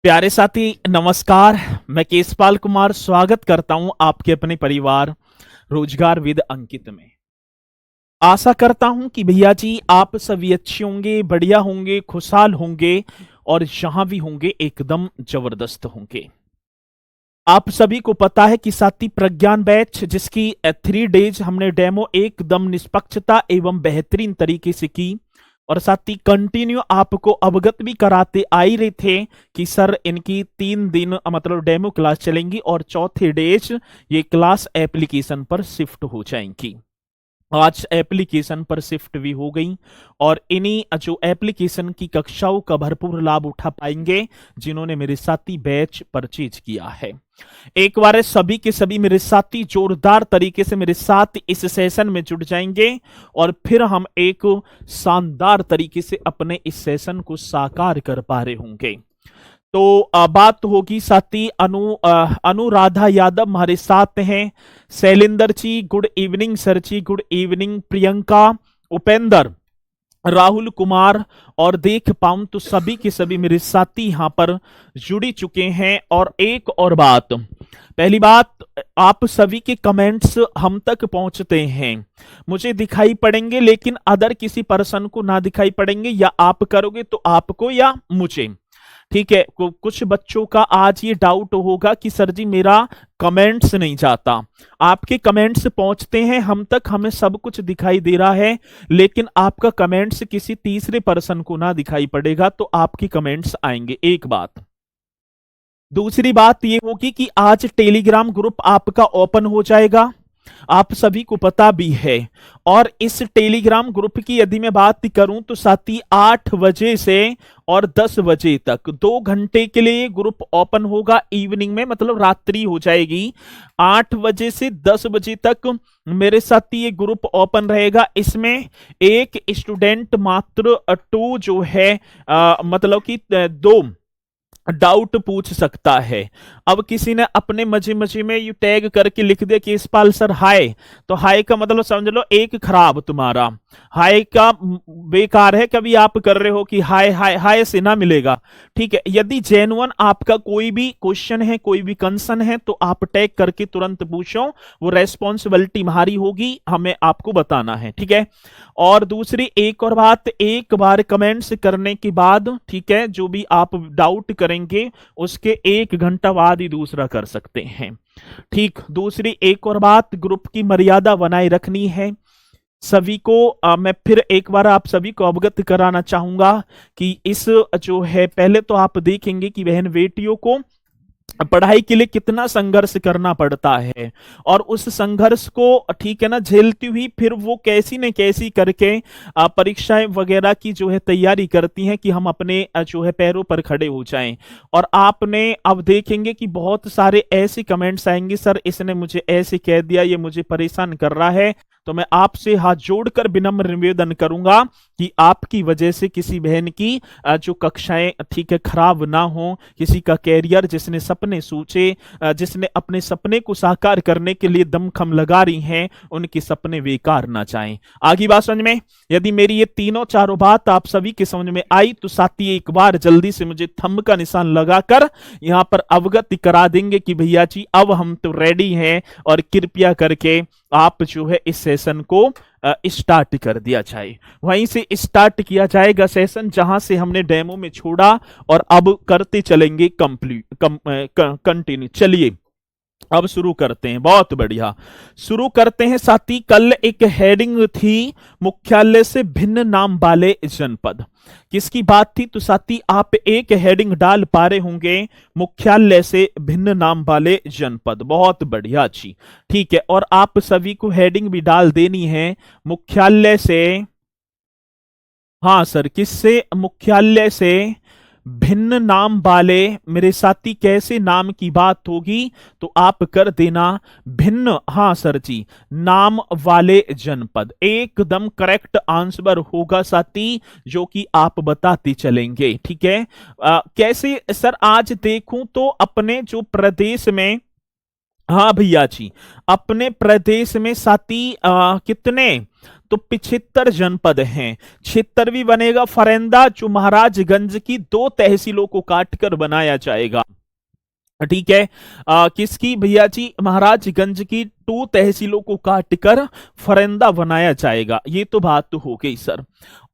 प्यारे साथी नमस्कार। मैं केशपाल कुमार स्वागत करता हूं आपके अपने परिवार रोजगार विद अंकित में। आशा करता हूं कि भैया जी आप सभी अच्छे होंगे, बढ़िया होंगे, खुशहाल होंगे और जहां भी होंगे एकदम जबरदस्त होंगे। आप सभी को पता है कि साथी प्रज्ञान बैच जिसकी 3 डेज हमने डेमो एकदम निष्पक्षता एवं बेहतरीन तरीके से की और साथ ही कंटिन्यू आपको अवगत भी कराते आ ही रहे थे कि सर इनकी 3 दिन मतलब डेमो क्लास चलेंगी और चौथे डेज ये क्लास एप्लीकेशन पर शिफ्ट हो जाएंगी। आज एप्लीकेशन पर शिफ्ट भी हो गई और इन्हीं जो एप्लीकेशन की कक्षाओं का भरपूर लाभ उठा पाएंगे जिन्होंने मेरे साथी बैच परचेज किया है। एक बार सभी के सभी मेरे साथी जोरदार तरीके से मेरे साथ इस सेशन में जुड़ जाएंगे और फिर हम एक शानदार तरीके से अपने इस सेशन को साकार कर पा रहे होंगे। तो बात होगी साथी अनुराधा यादव हमारे साथ हैं, Shailendra ji good evening sir जी, गुड इवनिंग प्रियंका, उपेंद्र, राहुल कुमार और देख पाऊं तो सभी के सभी मेरे साथी यहां पर जुड़ी चुके हैं। और एक और बात, पहली बात, आप सभी के कमेंट्स हम तक पहुंचते हैं, मुझे दिखाई पड़ेंगे लेकिन अदर किसी पर्सन को ना दिखाई पड़ेंगे, या आप करोगे तो आपको या मुझे। ठीक है, कुछ बच्चों का आज ये डाउट होगा कि सर जी मेरा कमेंट्स नहीं जाता। आपके कमेंट्स पहुंचते हैं हम तक, हमें सब कुछ दिखाई दे रहा है, लेकिन आपका कमेंट्स किसी तीसरे पर्सन को ना दिखाई पड़ेगा तो आपके कमेंट्स आएंगे। एक बात। दूसरी बात ये होगी कि आज टेलीग्राम ग्रुप आपका ओपन हो जाएगा, आप सभी को पता भी है। और इस टेलीग्राम ग्रुप की यदि मैं बात करूं तो साथी 8 बजे से और 10 बजे तक 2 घंटे के लिए ग्रुप ओपन होगा इवनिंग में, मतलब रात्रि हो जाएगी। 8 बजे से 10 बजे तक मेरे साथी ये ग्रुप ओपन रहेगा। इसमें एक स्टूडेंट मात्र 2 जो है मतलब कि 2 डाउट पूछ सकता है। अब किसी ने अपने मजे मजे में यू टैग करके लिख दिया कि इस्पाल सर हाय, तो हाय का मतलब समझ लो एक खराब, तुम्हारा हाय का बेकार है, कभी आप कर रहे हो कि हाय हाय हाय से ना मिलेगा। ठीक है, यदि जेन्युइन आपका कोई भी क्वेश्चन है, कोई भी कंसर्न है तो आप टैग करके तुरंत पूछो, वो रेस्पॉन्सिबिलिटी हमारी होगी, हमें आपको बताना है। ठीक है, और दूसरी एक और बात, एक बार कमेंट्स करने के बाद, ठीक है, जो भी आप डाउट करेंगे उसके 1 घंटा बाद ही दूसरा कर सकते हैं। ठीक, दूसरी एक और बात, ग्रुप की मर्यादा बनाए रखनी है। सभी को मैं फिर एक बार आप सभी को अवगत कराना चाहूंगा कि इस जो है, पहले तो आप देखेंगे कि बहन बेटियों को पढ़ाई के लिए कितना संघर्ष करना पड़ता है, और उस संघर्ष को, ठीक है ना, झेलती हुई फिर वो कैसी न कैसी करके परीक्षाएं वगैरह की जो है तैयारी करती हैं कि हम अपने जो है पैरों पर खड़े हो जाएं। और आपने अब देखेंगे कि बहुत सारे ऐसे कमेंट्स आएंगे, सर इसने मुझे ऐसे कह दिया, ये मुझे परेशान कर रहा है। तो मैं आपसे हाथ जोड़कर विनम्र निवेदन करूंगा कि आपकी वजह से किसी बहन की जो कक्षाएं, ठीक है, खराब ना हो, किसी का कैरियर, जिसने सपने सोचे, जिसने अपने सपने को साकार करने के लिए दमखम लगा रही हैं, उनके सपने बेकार ना जाएं। आगे बात समझ में? यदि मेरी ये तीनों चारों बात आप सभी के समझ में आई तो साथी एक बार जल्दी से मुझे थंब का निशान लगाकर यहां पर अवगत करा देंगे कि भैया जी अब हम तो रेडी हैं, और कृपया करके आप जो है इस सेशन को स्टार्ट कर दिया जाए। वहीं से स्टार्ट किया जाएगा सेशन जहां से हमने डेमो में छोड़ा, और अब करते चलेंगे कंटिन्यू। चलिए अब शुरू करते हैं, बहुत बढ़िया, शुरू करते हैं साथी। कल एक हेडिंग थी, मुख्यालय से भिन्न नाम वाले जनपद, किसकी बात थी? तो साथी आप एक हेडिंग डाल पा रहे होंगे, मुख्यालय से भिन्न नाम वाले जनपद, बहुत बढ़िया जी। ठीक है, और आप सभी को हेडिंग भी डाल देनी है, मुख्यालय से, हाँ सर, किससे? मुख्यालय से भिन्न नाम वाले। मेरे साथी कैसे नाम की बात होगी तो आप कर देना भिन्न, हाँ सर जी, नाम वाले जनपद, एकदम करेक्ट आंसर होगा साथी, जो कि आप बताते चलेंगे। ठीक है, कैसे सर? आज देखूं तो अपने जो प्रदेश में, हाँ भैया जी, अपने प्रदेश में साथी कितने तो 75 जनपद हैं। 76वीं बनेगा फरेंदा, जो महाराजगंज की 2 तहसीलों को काटकर बनाया जाएगा। ठीक है, किसकी भैया जी, महाराजगंज की 2 तहसीलों को काटकर फरेंदा बनाया जाएगा। ये तो बात तो हो गई सर।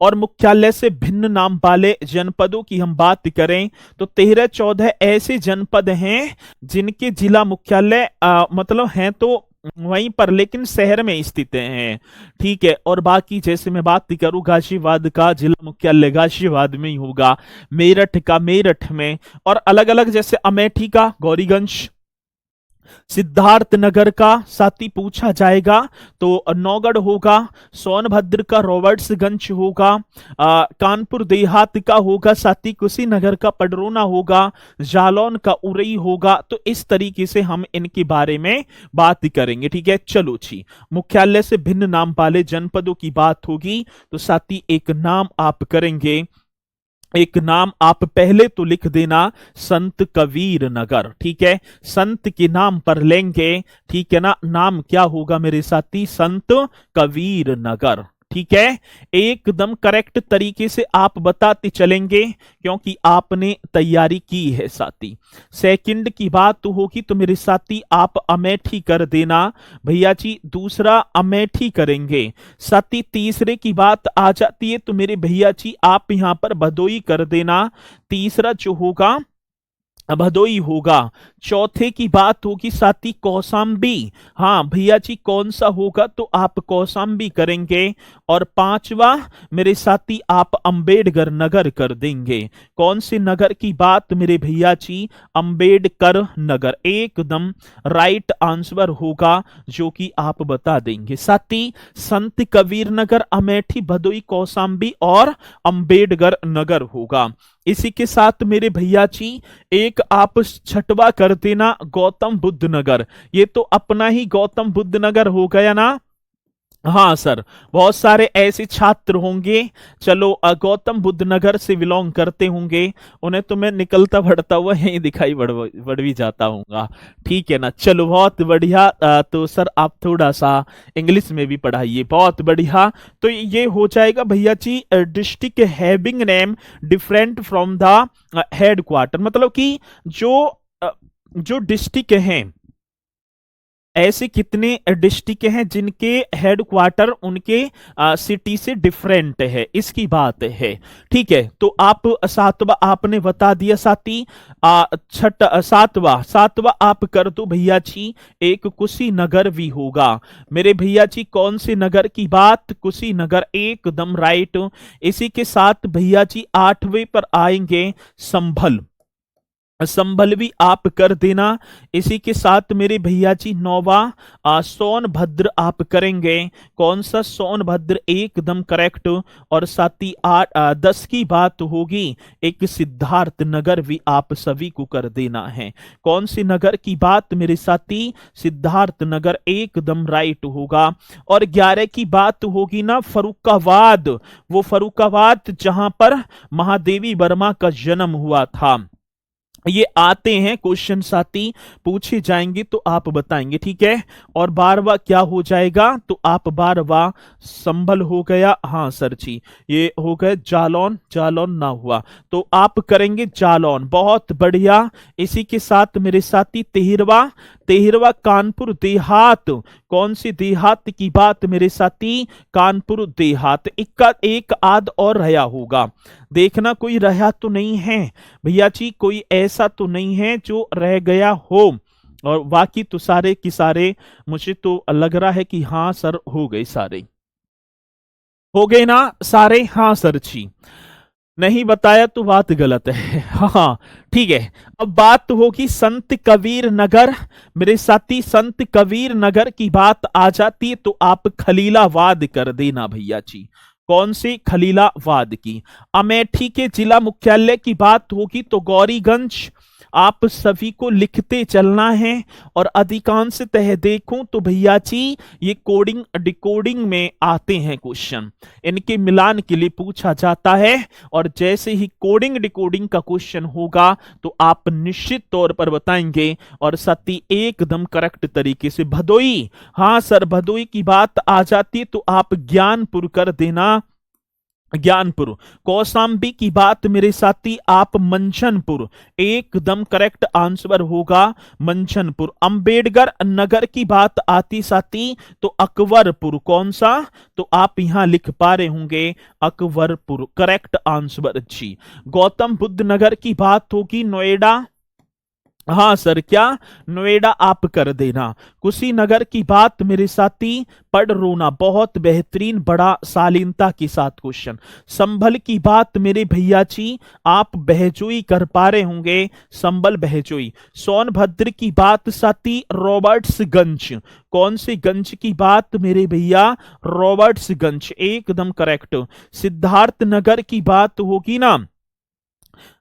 और मुख्यालय से भिन्न नाम वाले जनपदों की हम बात करें तो 13-14 ऐसे जनपद हैं जिनके जिला मुख्यालय मतलब हैं तो वहीं पर, लेकिन शहर में स्थित हैं। ठीक है, और बाकी जैसे मैं बात करूं गाजियाबाद का जिला मुख्यालय गाजियाबाद में ही होगा, मेरठ का मेरठ में, और अलग अलग जैसे अमेठी का गौरीगंज, सिद्धार्थनगर का साथ ही पूछा जाएगा तो नौगढ़ होगा, सोनभद्र का रॉबर्ट्सगंज होगा, कानपुर देहात का होगा, साथ ही कुशीनगर का पडरौना होगा, जालौन का उरई होगा। तो इस तरीके से हम इनके बारे में बात करेंगे। ठीक है, चलो जी, मुख्यालय से भिन्न नाम वाले जनपदों की बात होगी तो साथ ही एक नाम आप करेंगे, एक नाम आप पहले तो लिख देना, संत कबीर नगर। ठीक है, संत के नाम पर लेंगे, ठीक है ना, नाम क्या होगा मेरे साथी, संत कबीर नगर। ठीक है, एकदम करेक्ट तरीके से आप बताते चलेंगे क्योंकि आपने तैयारी की है साथी। सेकंड की बात तो होगी तो मेरे साथी आप अमेठी कर देना भैया जी, दूसरा अमेठी करेंगे साथी। तीसरे की बात आ जाती है तो मेरे भैया जी आप यहां पर भदोई कर देना, तीसरा जो होगा भदोई होगा। चौथे की बात होगी साथी कौशाम्बी, हाँ भैया जी कौन सा होगा तो आप कौशाम्बी करेंगे। और पांचवा मेरे साथी आप अंबेडकर नगर कर देंगे। कौन से नगर की बात मेरे भैया जी, अंबेडकर नगर, एकदम राइट आंसर होगा जो कि आप बता देंगे साथी। संत कबीर नगर, अमेठी, भदोई, कौशाम्बी और अंबेडकर नगर होगा। इसी के साथ मेरे भैया जी एक आप छठवा कर देना गौतम बुद्ध नगर, ये तो अपना ही गौतम बुद्ध नगर हो गया ना। हाँ सर, बहुत सारे ऐसे छात्र होंगे, चलो गौतम बुद्ध नगर से बिलोंग करते होंगे, उन्हें तो मैं निकलता बढ़ता हुआ यही दिखाई बढ़ भी जाता हूँगा। ठीक है ना, चलो बहुत बढ़िया। तो सर आप थोड़ा सा इंग्लिश में भी पढ़ाइए, बहुत बढ़िया। तो ये हो जाएगा भैया जी, district having name different from the headquarter, मतलब कि जो डिस्ट्रिक्ट हैं, ऐसे कितने डिस्ट्रिक्ट हैं जिनके हेड क्वार्टर उनके सिटी से डिफरेंट है, इसकी बात है। ठीक है, तो आप सातवा आपने बता दिया साथी। सातवा आप कर दो भैया जी, एक कुशीनगर भी होगा। मेरे भैया जी कौन से नगर की बात, कुशीनगर, एकदम राइट। इसी के साथ भैया जी 8वें पर आएंगे संभल, संभल भी आप कर देना। इसी के साथ मेरे भैया जी 9वां सोनभद्र आप करेंगे। कौन सा, सोनभद्र, एकदम करेक्ट। और साथ ही 10 की बात होगी, एक सिद्धार्थ नगर भी आप सभी को कर देना है। कौन सी नगर की बात मेरे साथी, सिद्धार्थ नगर, एकदम राइट होगा। और 11 की बात होगी ना फरुखाबाद, वो फरुखाबाद जहां पर महादेवी वर्मा का जन्म हुआ था। ये आते हैं क्वेश्चन साथी, पूछे जाएंगे तो आप बताएंगे। ठीक है, और 12वां क्या हो जाएगा तो आप 12वां संभल हो गया, हाँ सर जी ये हो गए जालौन, जालौन ना हुआ तो आप करेंगे जालौन, बहुत बढ़िया। इसी के साथ मेरे साथी 13वां कानपुर देहात। कौन सी देहात की बात मेरे साथी, कानपुर देहात। एक आध और रहा होगा, देखना कोई रहा तो नहीं है भैया जी, कोई ऐसा तो नहीं है जो रह गया हो। और बाकी तो सारे की सारे मुझे तो लग रहा है कि हाँ सर हो गए, सारे हो गए ना सारे, हाँ सर जी। नहीं बताया तो बात गलत है, हाँ ठीक है। अब बात होगी संत कबीर नगर, मेरे साथी संत कबीर नगर की बात आ जाती है तो आप खलीलाबाद कर देना भैया जी। कौन से, खलीलाबाद की। अमेठी के जिला मुख्यालय की बात होगी तो गौरीगंज, आप सभी को लिखते चलना है। और अधिकांशतः देखूं तो भैया जी ये कोडिंग डिकोडिंग में आते हैं क्वेश्चन, इनके मिलान के लिए पूछा जाता है। और जैसे ही कोडिंग डिकोडिंग का क्वेश्चन होगा तो आप निश्चित तौर पर बताएंगे और सती एकदम करेक्ट तरीके से। भदोई, हाँ सर भदोई की बात आ जाती है तो आप ज्ञानपुर कर देना, ज्ञानपुर। कौशाम्बी की बात मेरे साथी आप मंचनपुर, एकदम करेक्ट आंसर होगा मंचनपुर। अंबेडकर नगर की बात आती साथी तो अकबरपुर, कौन सा, तो आप यहां लिख पा रहे होंगे अकबरपुर, करेक्ट आंसर जी। गौतम बुद्ध नगर की बात होगी नोएडा, हाँ सर क्या, नोएडा आप कर देना। कुशीनगर की बात मेरे साथी पढ़ रोना, बहुत बेहतरीन, बड़ा शालीनता के साथ क्वेश्चन। संभल की बात मेरे भैया जी आप बहजोई कर पा रहे होंगे, संभल बहजोई। सोनभद्र की बात साथी रॉबर्ट्सगंज, कौन से गंज की बात मेरे भैया, रॉबर्ट्सगंज, एकदम करेक्ट। सिद्धार्थ नगर की बात होगी ना,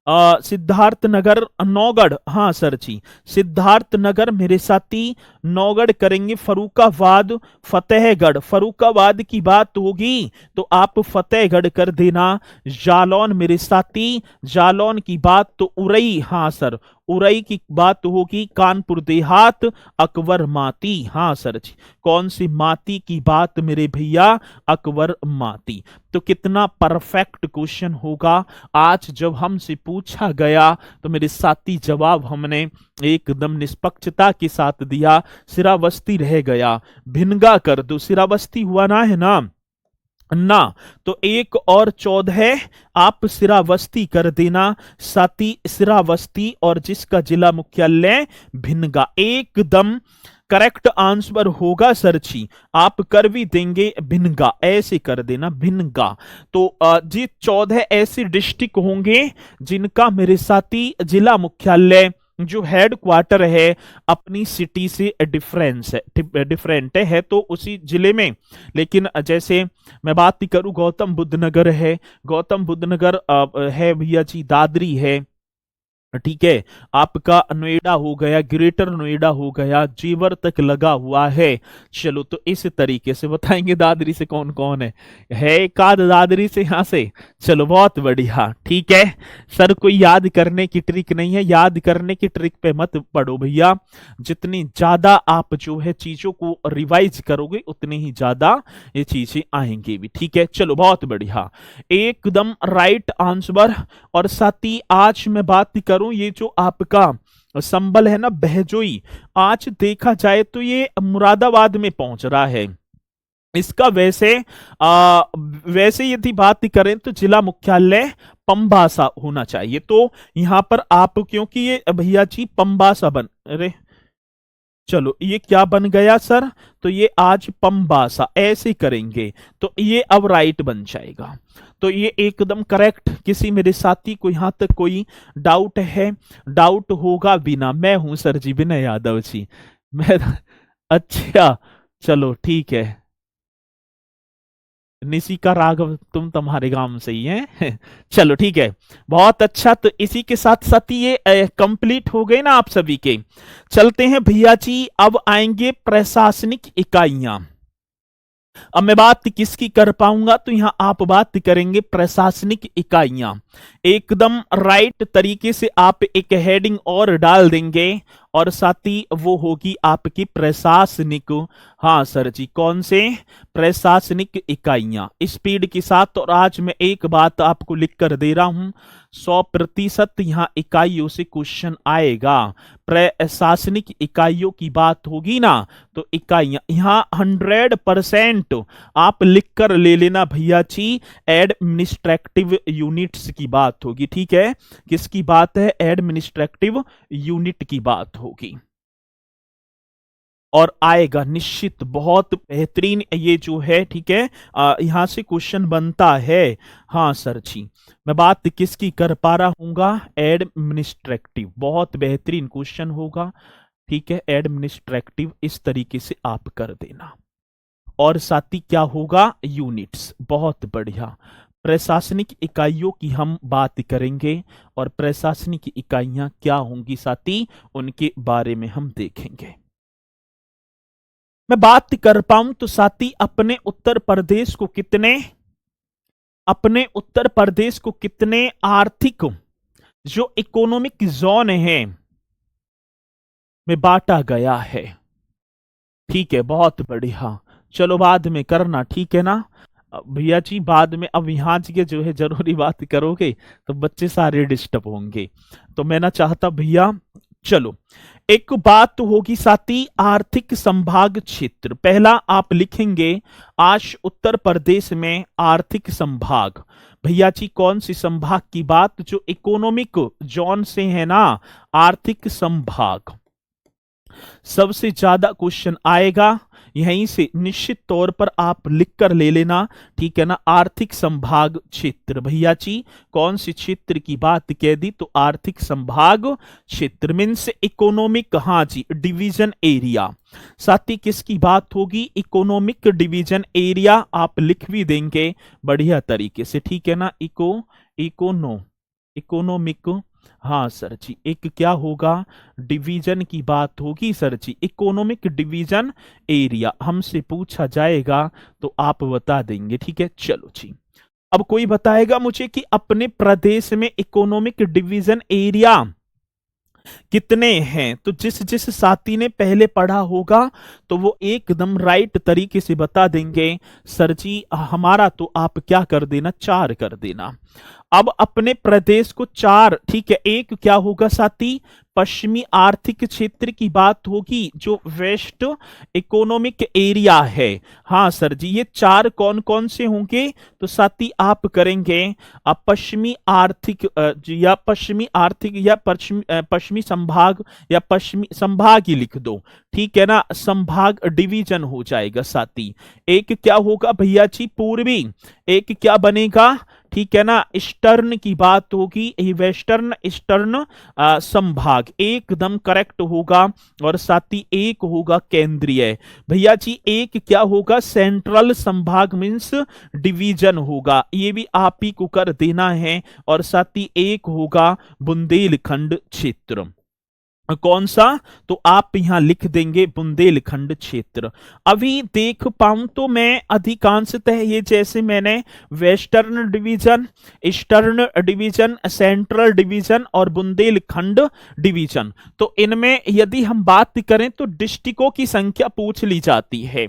सिद्धार्थ नगर नौगढ़, हाँ सर जी सिद्धार्थ नगर मेरे साथी नौगढ़ करेंगे। फरुखाबाद फतेहगढ़, फरुखाबाद की बात होगी तो आप फतेहगढ़ कर देना। जालौन मेरे साथी, जालौन की बात तो उरई, हाँ सर उरई की बात होगी। कानपुर देहात अकबर माती, हाँ सर जी कौन सी माती की बात मेरे भैया, अकबर माती। तो कितना परफेक्ट क्वेश्चन होगा। आज जब हमसे पूछा गया तो मेरे साथी जवाब हमने एकदम निष्पक्षता के साथ दिया। सिरावस्ती रह गया, भिनगा कर दो, सिरावस्ती हुआ ना, है ना ना, तो एक और 14 आप सिरावस्ती कर देना, साथी सिरावस्ती, और जिसका जिला मुख्यालय भिनगा, एकदम करेक्ट आंसर होगा सर जी। आप कर भी देंगे भिनगा, ऐसे कर देना भिनगा। तो जी 14 ऐसे डिस्ट्रिक्ट होंगे जिनका मेरे साथी जिला मुख्यालय जो हेड क्वार्टर है अपनी सिटी से डिफरेंट है तो उसी जिले में। लेकिन जैसे मैं बात करूं गौतम बुद्ध नगर है, गौतम बुद्ध नगर है भैया जी दादरी है, ठीक है। आपका नोएडा हो गया, ग्रेटर नोएडा हो गया, जेवर तक लगा हुआ है। चलो तो इस तरीके से बताएंगे दादरी से कौन कौन है एक आध दादरी से यहां से। चलो बहुत बढ़िया, ठीक है सर कोई याद करने की ट्रिक नहीं है, याद करने की ट्रिक पे मत पड़ो भैया। जितनी ज्यादा आप जो है चीजों को रिवाइज करोगे उतनी ही ज्यादा ये चीजें आएंगी भी, ठीक है। चलो बहुत बढ़िया, एकदम राइट आंसर। और साथ ही आज मैं बात करूं ये जो आपका संबल है ना बहजोई, आज देखा जाए तो ये मुरादाबाद में पहुंच रहा है। इसका वैसे यदि बात करें तो जिला मुख्यालय पंबासा होना चाहिए। तो यहां पर आप क्योंकि ये भैया जी पंबासा बन, अरे चलो ये क्या बन गया सर, तो ये आज पंबासा ऐसे करेंगे तो ये अब राइट बन जाएगा। तो ये एकदम करेक्ट। किसी मेरे साथी को यहां तक कोई डाउट है, डाउट होगा बिना, मैं हूं सर जी विनय यादव जी मैं अच्छा चलो ठीक है, निशिका राघव तुम तुम्हारे गांव से ही है चलो ठीक है बहुत अच्छा। तो इसी के साथ साथ ये कंप्लीट हो गए ना आप सभी के। चलते हैं भैया जी, अब आएंगे प्रशासनिक इकाइयां। अब मैं बात किसकी कर पाऊंगा तो यहां आप बात करेंगे प्रशासनिक इकाइयां। एकदम राइट तरीके से आप एक हेडिंग और डाल देंगे और साथ ही वो होगी आपकी प्रशासनिक, हाँ सर जी कौन से, प्रशासनिक इकाइयां स्पीड के साथ। और आज मैं एक बात आपको लिख कर दे रहा हूं, 100% यहां इकाइयों से क्वेश्चन आएगा। प्रशासनिक इकाइयों की बात होगी ना तो इकाइयां यहां 100% आप लिख कर ले लेना भैया जी, एडमिनिस्ट्रेटिव यूनिट्स की बात होगी, ठीक है। किसकी बात है, एडमिनिस्ट्रेटिव यूनिट की बात होगी। और आएगा निश्चित, बहुत बेहतरीन ये जो है, ठीक है। यहां से क्वेश्चन बनता है, हाँ सर जी। मैं बात किसकी कर पा रहा हूंगा, एडमिनिस्ट्रेटिव, बहुत बेहतरीन क्वेश्चन होगा, ठीक है। एडमिनिस्ट्रेटिव इस तरीके से आप कर देना। और साथ ही क्या होगा, यूनिट्स, बहुत बढ़िया। प्रशासनिक इकाइयों की हम बात करेंगे और प्रशासनिक इकाइयां क्या होंगी साथी, उनके बारे में हम देखेंगे। मैं बात कर पाऊं तो साथी अपने उत्तर प्रदेश को कितने आर्थिक जो इकोनॉमिक जोन है में बांटा गया है। ठीक है, बहुत बढ़िया। चलो बाद में करना, ठीक है ना भैया जी, बाद में। अब यहाँ जी जो है जरूरी बात करोगे तो बच्चे सारे डिस्टर्ब होंगे, तो मैं ना चाहता भैया। चलो, एक बात तो होगी साथी, आर्थिक संभाग क्षेत्र। पहला आप लिखेंगे आज उत्तर प्रदेश में आर्थिक संभाग। भैया जी कौन सी संभाग की बात, जो इकोनॉमिक जोन से है ना, आर्थिक संभाग। सबसे ज्यादा क्वेश्चन आएगा यहीं से, निश्चित तौर पर आप लिख कर ले लेना, ठीक है ना। आर्थिक संभाग क्षेत्र, भैया जी कौन सी क्षेत्र की बात कह दी, तो आर्थिक संभाग क्षेत्र मीन्स इकोनॉमिक, हाँ जी, डिवीजन एरिया। साथी किसकी बात होगी, इकोनॉमिक डिवीजन एरिया। आप लिख भी देंगे बढ़िया तरीके से, ठीक है ना। इकोनॉमिक, हाँ सर जी, एक क्या होगा, डिवीजन की बात होगी सर जी, इकोनॉमिक डिवीजन एरिया। हमसे पूछा जाएगा तो आप बता देंगे, ठीक है। चलो जी, अब कोई बताएगा मुझे कि अपने प्रदेश में इकोनॉमिक डिवीजन एरिया कितने हैं, तो जिस जिस साथी ने पहले पढ़ा होगा तो वो एकदम राइट तरीके से बता देंगे सर जी हमारा, तो आप क्या कर देना, 4 कर देना। अब अपने प्रदेश को 4, ठीक है। एक क्या होगा साथी, पश्चिमी आर्थिक क्षेत्र की बात होगी, जो वेस्ट इकोनॉमिक एरिया है। हाँ सर जी, ये 4 कौन कौन से होंगे, तो साथी आप करेंगे पश्चिमी आर्थिक या पश्चिमी आर्थिक या पश्चिमी संभाग, या पश्चिमी संभाग ही लिख दो, ठीक है ना। संभाग डिवीजन हो जाएगा साथी। एक क्या होगा भैया जी, पूर्वी। एक क्या बनेगा, ठीक है ना, ईस्टर्न की बात होगी, वेस्टर्न ईस्टर्न संभाग, एकदम करेक्ट होगा। और साथ ही एक होगा केंद्रीय। भैया जी एक क्या होगा, सेंट्रल संभाग मींस डिवीजन होगा, ये भी आप ही को कर देना है। और साथ ही एक होगा बुंदेलखंड क्षेत्र। कौन सा, तो आप यहां लिख देंगे बुंदेलखंड क्षेत्र। अभी देख पाऊं तो मैं अधिकांशतः ये, जैसे मैंने western division, eastern division, central division और बुंदेलखंड डिवीजन, तो इनमें यदि हम बात करें तो डिस्ट्रिक्टों की संख्या पूछ ली जाती है।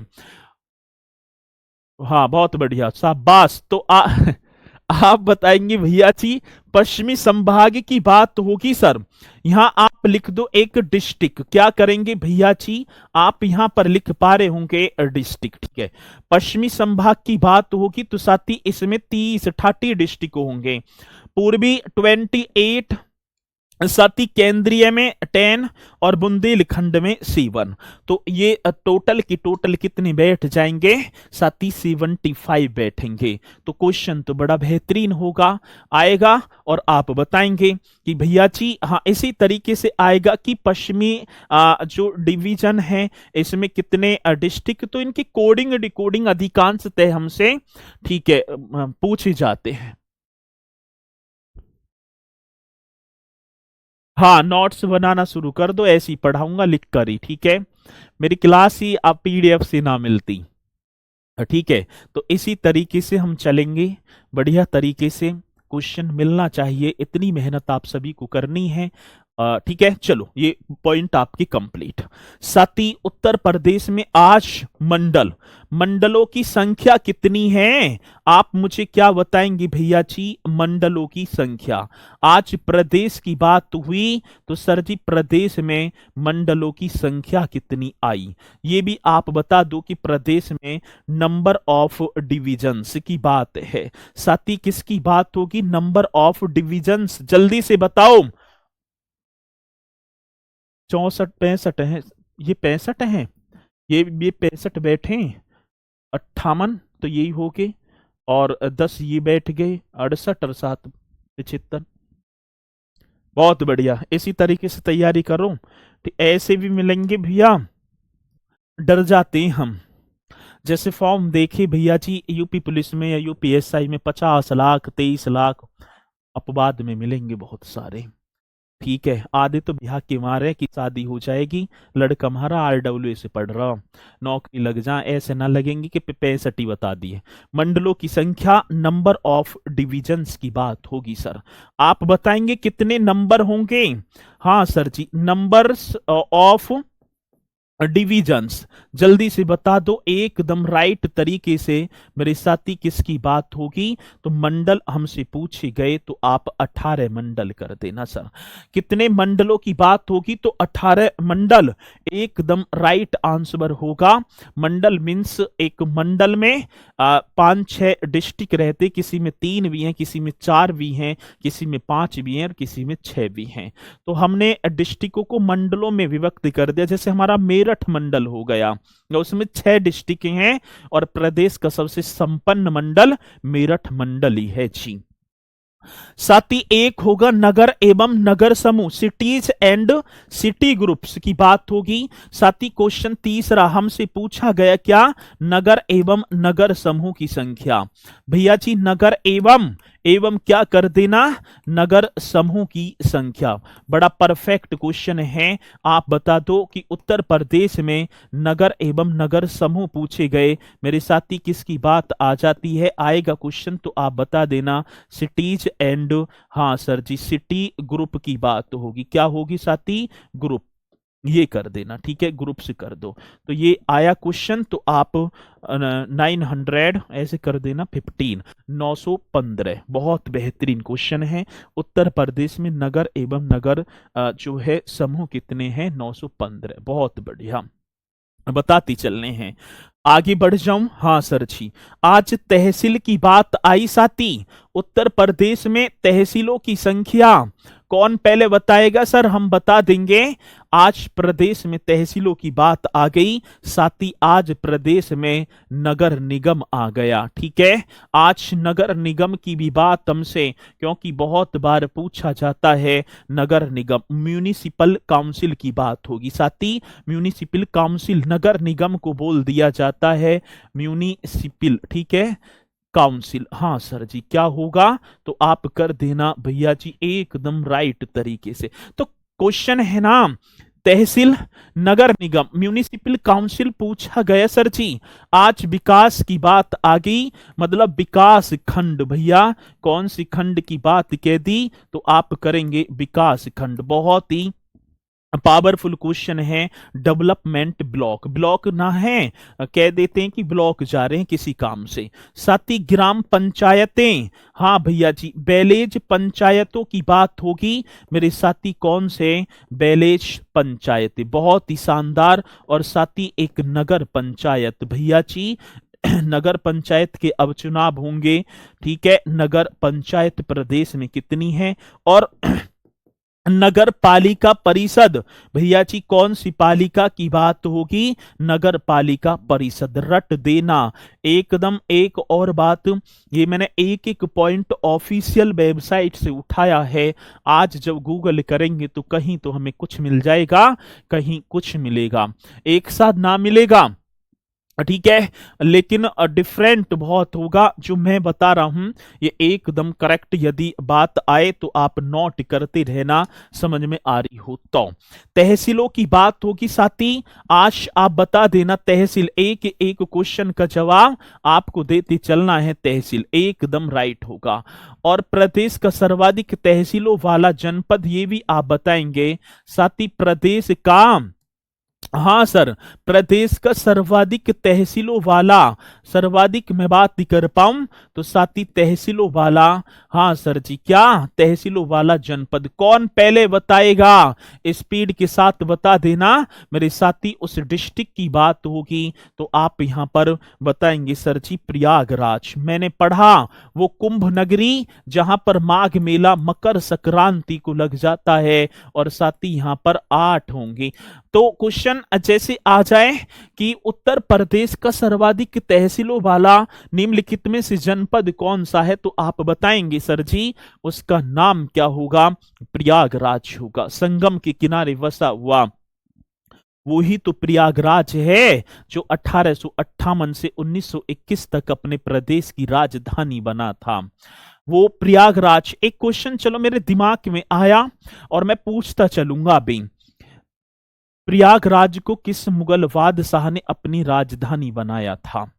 हाँ बहुत बढ़िया, शाबाश। तो आप बताएंगे भैया जी पश्चिमी संभाग की बात होगी सर, यहां आप लिख दो एक डिस्ट्रिक्ट। क्या करेंगे भैया जी, आप यहां पर लिख पा रहे होंगे डिस्ट्रिक्ट, ठीक है। पश्चिमी संभाग की बात होगी तो साथी इसमें 30 डिस्ट्रिक्ट होंगे। पूर्वी 28, साथी केंद्रीय में 10 और बुंदेलखंड में 7। तो ये टोटल की टोटल कितने बैठ जाएंगे साथी, 75 बैठेंगे। तो क्वेश्चन तो बड़ा बेहतरीन होगा, आएगा और आप बताएंगे कि भैया जी हाँ, इसी तरीके से आएगा कि पश्चिमी जो डिवीजन है इसमें कितने डिस्ट्रिक्ट, तो इनकी कोडिंग डिकोडिंग अधिकांशतः हमसे, ठीक है, पूछे जाते हैं। हाँ नोट्स बनाना शुरू कर दो, ऐसे ही पढ़ाऊंगा लिख कर ही, ठीक है। मेरी क्लास ही आप पीडीएफ से ना मिलती, ठीक है। तो इसी तरीके से हम चलेंगे, बढ़िया तरीके से क्वेश्चन मिलना चाहिए, इतनी मेहनत आप सभी को करनी है। ठीक है, चलो ये पॉइंट आपकी कंप्लीट। साथी उत्तर प्रदेश में आज मंडलों की संख्या कितनी है, आप मुझे क्या बताएंगे भैया जी, मंडलों की संख्या। आज प्रदेश की बात हुई तो सर जी प्रदेश में मंडलों की संख्या कितनी आई, ये भी आप बता दो कि प्रदेश में नंबर ऑफ डिविजन्स की बात है। साथी किसकी बात होगी, नंबर ऑफ डिविजन्स, जल्दी से बताओ। 64 65 है, ये 65 है, ये 65 बैठे, 58 तो यही हो गए, और 10 ये बैठ गए, 68 और 7 75। बहुत बढ़िया, इसी तरीके से तैयारी करो। तो ऐसे भी मिलेंगे भैया, डर जाते हैं हम जैसे फॉर्म देखे भैया जी, यूपी पुलिस में या यूपीएसआई में 50 लाख 23 लाख अपवाद में मिलेंगे बहुत सारे। ठीक है, आधे तो ब्याह के मारे कि शादी हो जाएगी, लड़का हमारा आरडब्ल्यू से पढ़ रहा, नौकरी लग जाए, ऐसे ना लगेंगे कि 65 ही बता दिए। मंडलों की संख्या, नंबर ऑफ डिविजन्स की बात होगी सर। आप बताएंगे कितने नंबर होंगे? हाँ सर जी, नंबर्स ऑफ डिविजन्स, जल्दी से बता दो एकदम राइट तरीके से मेरे साथी, किसकी बात होगी? तो मंडल हमसे पूछे गए तो आप 18 मंडल कर देना सर। कितने मंडलों की बात होगी? तो 18 मंडल एकदम राइट आंसर होगा। मंडल मीन्स एक मंडल में 5-6 डिस्ट्रिक्ट रहते, किसी में 3 भी हैं, किसी में 4 भी हैं, किसी में 5 भी हैं और किसी में 6 भी हैं। तो हमने डिस्ट्रिक्टों को मंडलों में विभक्त कर दिया। जैसे हमारा मेरठ मंडल हो गया, उसमें 6 डिस्ट्रिक्ट हैं और प्रदेश का सबसे संपन्न मंडल मेरठ मंडल ही है जी। साथ ही एक होगा नगर एवं नगर समूह, सिटीज एंड सिटी ग्रुप्स की बात होगी। साथ ही क्वेश्चन तीसरा हमसे पूछा गया क्या? नगर एवं नगर समूह की संख्या। भैया जी नगर एवं क्या कर देना? नगर समूह की संख्या। बड़ा परफेक्ट क्वेश्चन है। आप बता दो कि उत्तर प्रदेश में नगर एवं नगर समूह पूछे गए, मेरे साथी किसकी बात आ जाती है? आएगा क्वेश्चन तो आप बता देना, सिटीज एंड, हाँ सर जी, सिटी ग्रुप की बात होगी। क्या होगी साथी? ग्रुप, ये कर देना। ठीक है, ग्रुप से कर दो। तो ये आया क्वेश्चन, तो आप 900 ऐसे कर देना, 15, 915। बहुत बेहतरीन क्वेश्चन है। उत्तर प्रदेश में नगर एवं नगर जो है समूह कितने हैं? 915। बहुत बढ़िया, बताती चलने हैं। आगे बढ़ जाऊं? हाँ सर जी, आज तहसील की बात आई साथी। उत्तर प्रदेश में तहसीलों की संख्या कौन पहले बताएगा? सर हम बता देंगे। आज प्रदेश में तहसीलों की बात आ गई साथी, आज प्रदेश में नगर निगम आ गया। ठीक है, आज नगर निगम की भी बात हमसे, क्योंकि बहुत बार पूछा जाता है नगर निगम, म्यूनिसिपल काउंसिल की बात होगी साथी। म्यूनिसिपल काउंसिल, नगर निगम को बोल दिया जाता है म्यूनिसिपल, ठीक है, काउंसिल। हाँ सर जी, क्या होगा? तो आप कर देना भैया जी एकदम राइट तरीके से। तो क्वेश्चन है ना, तहसील, नगर निगम, म्यूनिसिपल काउंसिल पूछा गया सर जी। आज विकास की बात आ गई, मतलब विकास खंड। भैया कौन सी खंड की बात कह दी? तो आप करेंगे विकास खंड। बहुत ही पावरफुल क्वेश्चन है। डेवलपमेंट ब्लॉक, ब्लॉक ना है, कह देते हैं कि ब्लॉक जा रहे हैं किसी काम से। साथ ही ग्राम पंचायतें, हाँ भैया जी, बैलेज पंचायतों की बात होगी मेरे साथी। कौन से? बैलेज पंचायतें, बहुत ही शानदार। और साथ ही एक नगर पंचायत भैया जी, नगर पंचायत के अब चुनाव होंगे। ठीक है, नगर पंचायत प्रदेश में कितनी है? और नगर पालिका परिषद, भैया जी कौन सी पालिका की बात होगी? नगर पालिका परिषद, रट देना एकदम। एक और बात, ये मैंने एक एक पॉइंट ऑफिशियल वेबसाइट से उठाया है। आज जब गूगल करेंगे तो कहीं तो हमें कुछ मिल जाएगा, कहीं कुछ मिलेगा, एक साथ ना मिलेगा। ठीक है, लेकिन डिफरेंट बहुत होगा। जो मैं बता रहा हूं ये एकदम करेक्ट, यदि बात आए तो आप नोट करते रहना, समझ में आ रही हो तो। तहसीलों की बात होगी साथी, आज आप बता देना तहसील, एक एक क्वेश्चन का जवाब आपको देते चलना है। तहसील एकदम राइट होगा। और प्रदेश का सर्वाधिक तहसीलों वाला जनपद, ये भी आप बताएंगे साथी। प्रदेश का, हाँ सर, प्रदेश का सर्वाधिक तहसीलों वाला, सर्वाधिक मैं बात कर पाऊं तो साथी तहसीलों वाला, हाँ सर जी, क्या? तहसीलों वाला जनपद। कौन पहले बताएगा? स्पीड के साथ बता देना मेरे साथी। उस डिस्ट्रिक्ट की बात होगी तो आप यहां पर बताएंगे सर जी प्रयागराज। मैंने पढ़ा वो कुंभ नगरी जहां पर माघ मेला मकर संक्रांति को लग जाता है, और साथी यहां पर 8 होंगे। तो क्वेश्चन जैसे आ जाए कि उत्तर प्रदेश का सर्वाधिक तहसीलों वाला निम्नलिखित में से जनपद कौन सा है, तो आप बताएंगे सर जी उसका नाम क्या होगा? प्रयागराज होगा, संगम के किनारे बसा हुआ वो ही तो प्रयागराज है जो 1858 से 1921 तक अपने प्रदेश की राजधानी बना था। वो प्रयागराज। एक क्वेश्चन चलो मेरे दिमाग में आया और मैं पूछता चलूंगा अभी। प्रयागराज को किस मुगल बादशाह ने अपनी राजधानी बनाया था?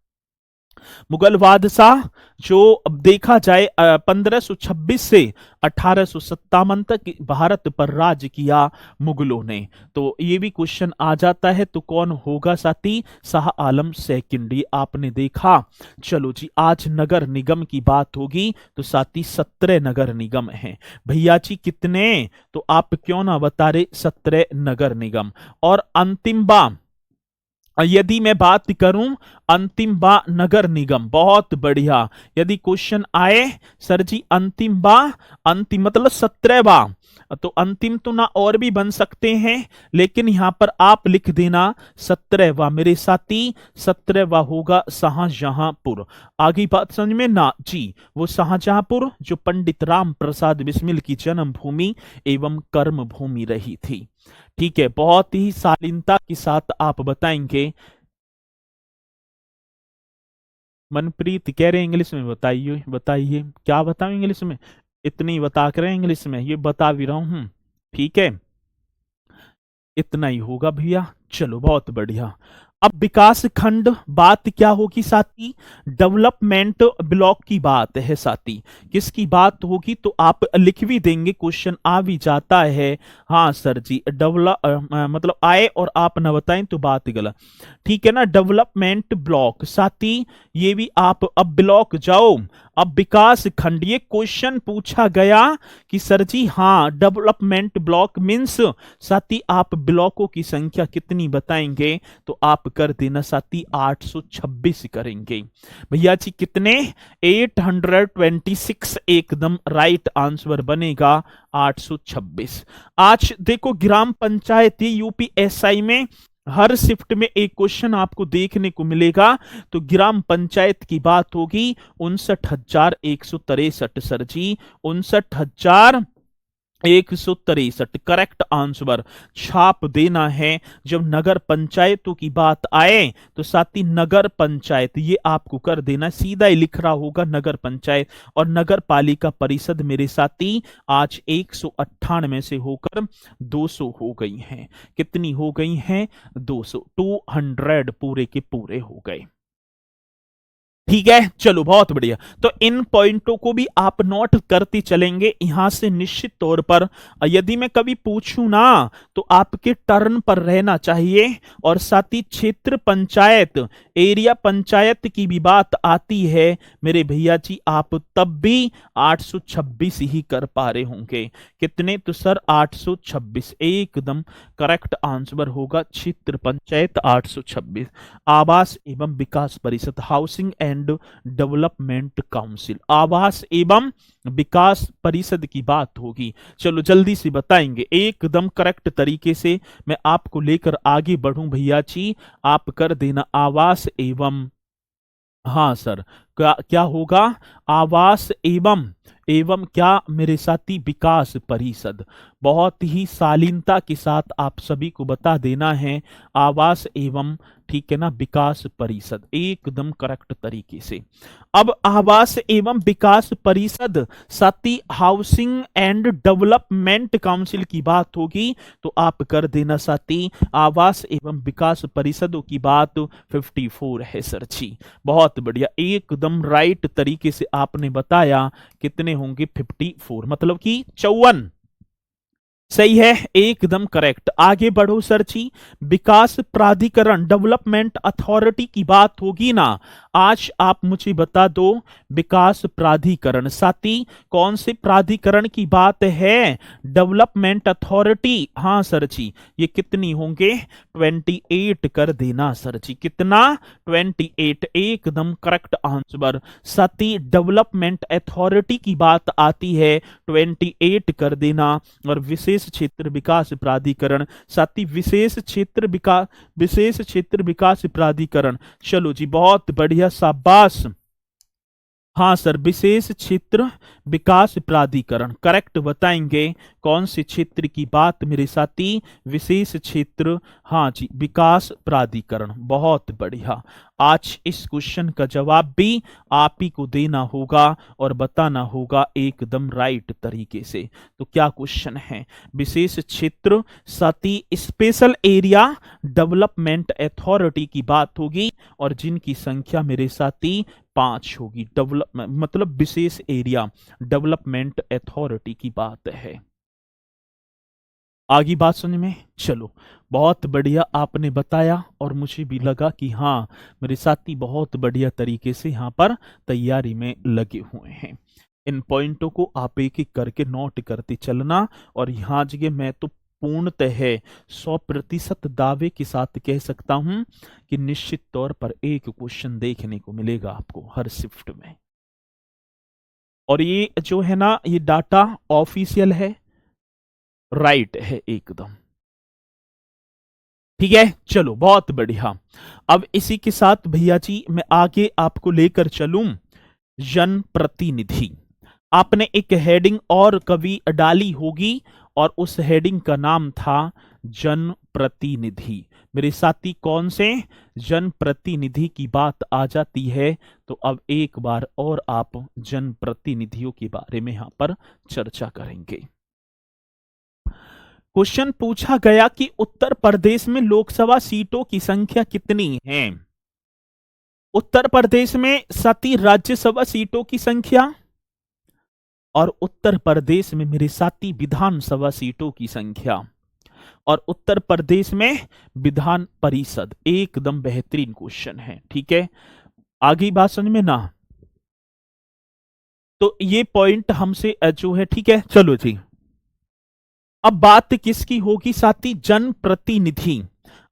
मुगल बादशाह जो अब देखा जाए 1526 से 1857 तक भारत पर राज किया मुगलों ने। तो ये भी क्वेश्चन आ जाता है, तो कौन होगा साथी? शाह आलम सेकंड। आपने देखा। चलो जी, आज नगर निगम की बात होगी तो साथी 17 नगर निगम हैं। भैया जी कितने? तो आप क्यों ना बता रहे 17 नगर निगम। और अंतिम बार यदि मैं बात करूं अंतिम बा नगर निगम, बहुत बढ़िया। यदि क्वेश्चन आए सर जी अंतिम बा, अंतिम मतलब 17वां, तो अंतिम तो ना और भी बन सकते हैं, लेकिन यहां पर आप लिख देना 17वां मेरे साथी। 17वां होगा शाहजहांपुर। आगे बात समझ में ना जी? वो शाहजहांपुर जो पंडित राम प्रसाद बिस्मिल की जन्मभूमि एवं कर्म भूमि रही थी। ठीक है, बहुत ही शालीनता के साथ आप बताएंगे। मनप्रीत कह रहे इंग्लिश में बताइए, बताइए क्या बताऊं इंग्लिश में? इतनी बता कर इंग्लिश में ये बता भी रहा हूं। ठीक है, इतना ही होगा भैया। चलो बहुत बढ़िया। अब विकास खंड बात क्या होगी साथी? डेवलपमेंट ब्लॉक की बात है साथी। किसकी बात होगी? तो आप लिख भी देंगे, क्वेश्चन आ भी जाता है। हाँ सर जी, डेवलप मतलब आए और आप न बताएं तो बात गलत। ठीक है ना, डेवलपमेंट ब्लॉक साथी। ये भी आप अब ब्लॉक जाओ। अब विकास खंड, ये क्वेश्चन पूछा गया कि सर जी हाँ डेवलपमेंट ब्लॉक मीन्स साथी आप ब्लॉकों की संख्या कितनी बताएंगे? तो आप कर देना साथी 826 करेंगे। भैया जी कितने? 826 एकदम राइट आंसर बनेगा 826। आज देखो ग्राम पंचायती यूपीएसआई में हर शिफ्ट में एक क्वेश्चन आपको देखने को मिलेगा। तो ग्राम पंचायत की बात होगी 59,163 सर जी, 59,163 करेक्ट आंसर छाप देना है। जब नगर पंचायतों की बात आए तो साथी नगर पंचायत ये आपको कर देना, सीधा ही लिख रहा होगा नगर पंचायत। और नगर पालिका परिषद मेरे साथी आज 198 से होकर 200 हो गई हैं। कितनी हो गई हैं? 200, 200 पूरे के पूरे हो गए। ठीक है, चलो बहुत बढ़िया। तो इन पॉइंटों को भी आप नोट करते चलेंगे यहां से। निश्चित तौर पर यदि मैं कभी पूछूं ना तो आपके टर्न पर रहना चाहिए। और साथ ही क्षेत्र पंचायत, एरिया पंचायत की भी बात आती है मेरे भैया जी, आप तब भी 826 ही कर पा रहे होंगे। कितने? तो सर 826 एकदम करेक्ट आंसर होगा। क्षेत्र पंचायत 826। आवास एवं विकास परिषद, हाउसिंग एंड डेवलपमेंट काउंसिल, आवास एवं विकास परिषद की बात होगी। चलो जल्दी से बताएंगे एकदम करेक्ट तरीके से। मैं आपको लेकर आगे बढ़ूं भैया जी, आप कर देना आवास एवं, हाँ सर क्या क्या होगा? आवास एवं क्या मेरे साथी? विकास परिषद। बहुत ही शालीनता के साथ आप सभी को बता देना है आवास एवं, ठीक है ना, विकास परिषद एकदम करेक्ट तरीके से। अब आवास एवं विकास परिषद साथी हाउसिंग एंड डेवलपमेंट काउंसिल की बात होगी तो आप कर देना साथी आवास एवं विकास परिषदों की बात 54 है सर जी। बहुत बढ़िया, एकदम राइट तरीके से आपने बताया। कितने होंगे? 54 मतलब कि 54। सही है, एकदम करेक्ट। आगे बढ़ो सर जी। विकास प्राधिकरण, डेवलपमेंट अथॉरिटी की बात होगी ना, आज आप मुझे बता दो विकास प्राधिकरण साथी कौन से प्राधिकरण की बात है? Development authority. हाँ सर जी, ये कितनी होंगे? 28 कर देना सर जी। कितना? 28 एकदम करेक्ट आंसर साथी। डेवलपमेंट अथॉरिटी की बात आती है 28 कर देना। और विशेष क्षेत्र विकास प्राधिकरण साथी विशेष क्षेत्र विकास प्राधिकरण। चलो जी बहुत बढ़िया, शाबाश। हाँ सर, विशेष क्षेत्र विकास प्राधिकरण, करेक्ट बताएंगे। कौन से क्षेत्र की बात मेरे साथी? विशेष क्षेत्र, हाँ जी, विकास प्राधिकरण। बहुत बढ़िया। आज इस क्वेश्चन का जवाब भी आप ही को देना होगा और बताना होगा एकदम राइट तरीके से। तो क्या क्वेश्चन है? विशेष क्षेत्र साथी स्पेशल एरिया डेवलपमेंट अथॉरिटी की बात होगी और जिनकी संख्या मेरे साथी 5 होगी। डेवलपमेंट मतलब विशेष एरिया डेवलपमेंट अथॉरिटी की बात है। आगे बात समझ में? चलो, बहुत बढ़िया आपने बताया और मुझे भी लगा कि हाँ मेरे साथी बहुत बढ़िया तरीके से यहाँ पर तैयारी में लगे हुए हैं। इन पॉइंटों को आप एक एक करके नोट करते चलना। और यहाँ जगह मैं तो पूर्णतः 100% दावे के साथ कह सकता हूं कि निश्चित तौर पर एक क्वेश्चन देखने को मिलेगा आपको हर शिफ्ट में। और ये जो है ना, ये डाटा ऑफिशियल है, राइट है एकदम। ठीक है, चलो बहुत बढ़िया। अब इसी के साथ भैया जी मैं आगे आपको लेकर चलूं जनप्रतिनिधि। आपने एक हेडिंग और कभी डाली होगी और उस हेडिंग का नाम था जनप्रतिनिधि। मेरे साथी कौन से जनप्रतिनिधि की बात आ जाती है तो अब एक बार और आप जनप्रतिनिधियों के बारे में यहां पर चर्चा करेंगे। क्वेश्चन पूछा गया कि उत्तर प्रदेश में लोकसभा सीटों की संख्या कितनी है? उत्तर प्रदेश में साथी राज्यसभा सीटों की संख्या और उत्तर प्रदेश में मेरे साथी विधानसभा सीटों की संख्या और उत्तर प्रदेश में विधान परिषद। एकदम बेहतरीन क्वेश्चन है। ठीक है, आगे बात समझ में ना? तो ये पॉइंट हमसे जो है, ठीक है, चलो जी। अब बात किसकी होगी साथी? जनप्रतिनिधि।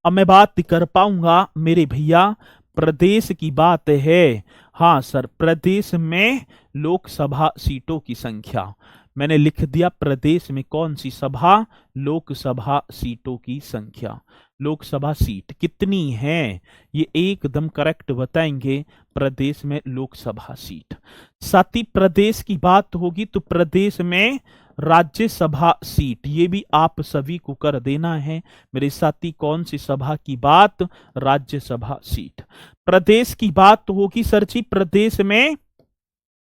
अब मैं बात कर पाऊंगा मेरे भैया, प्रदेश की बात है। हाँ सर, प्रदेश में लोकसभा सीटों की संख्या मैंने लिख दिया। प्रदेश में कौन सी सभा? लोकसभा सीटों की संख्या। लोकसभा सीट कितनी है ये एकदम करेक्ट बताएंगे। प्रदेश में लोकसभा सीट। साथ ही प्रदेश की बात होगी तो प्रदेश में राज्यसभा सीट, ये भी आप सभी को कर देना है मेरे साथी। कौन सी सभा की बात? राज्यसभा सीट। प्रदेश की बात होगी सर जी, प्रदेश में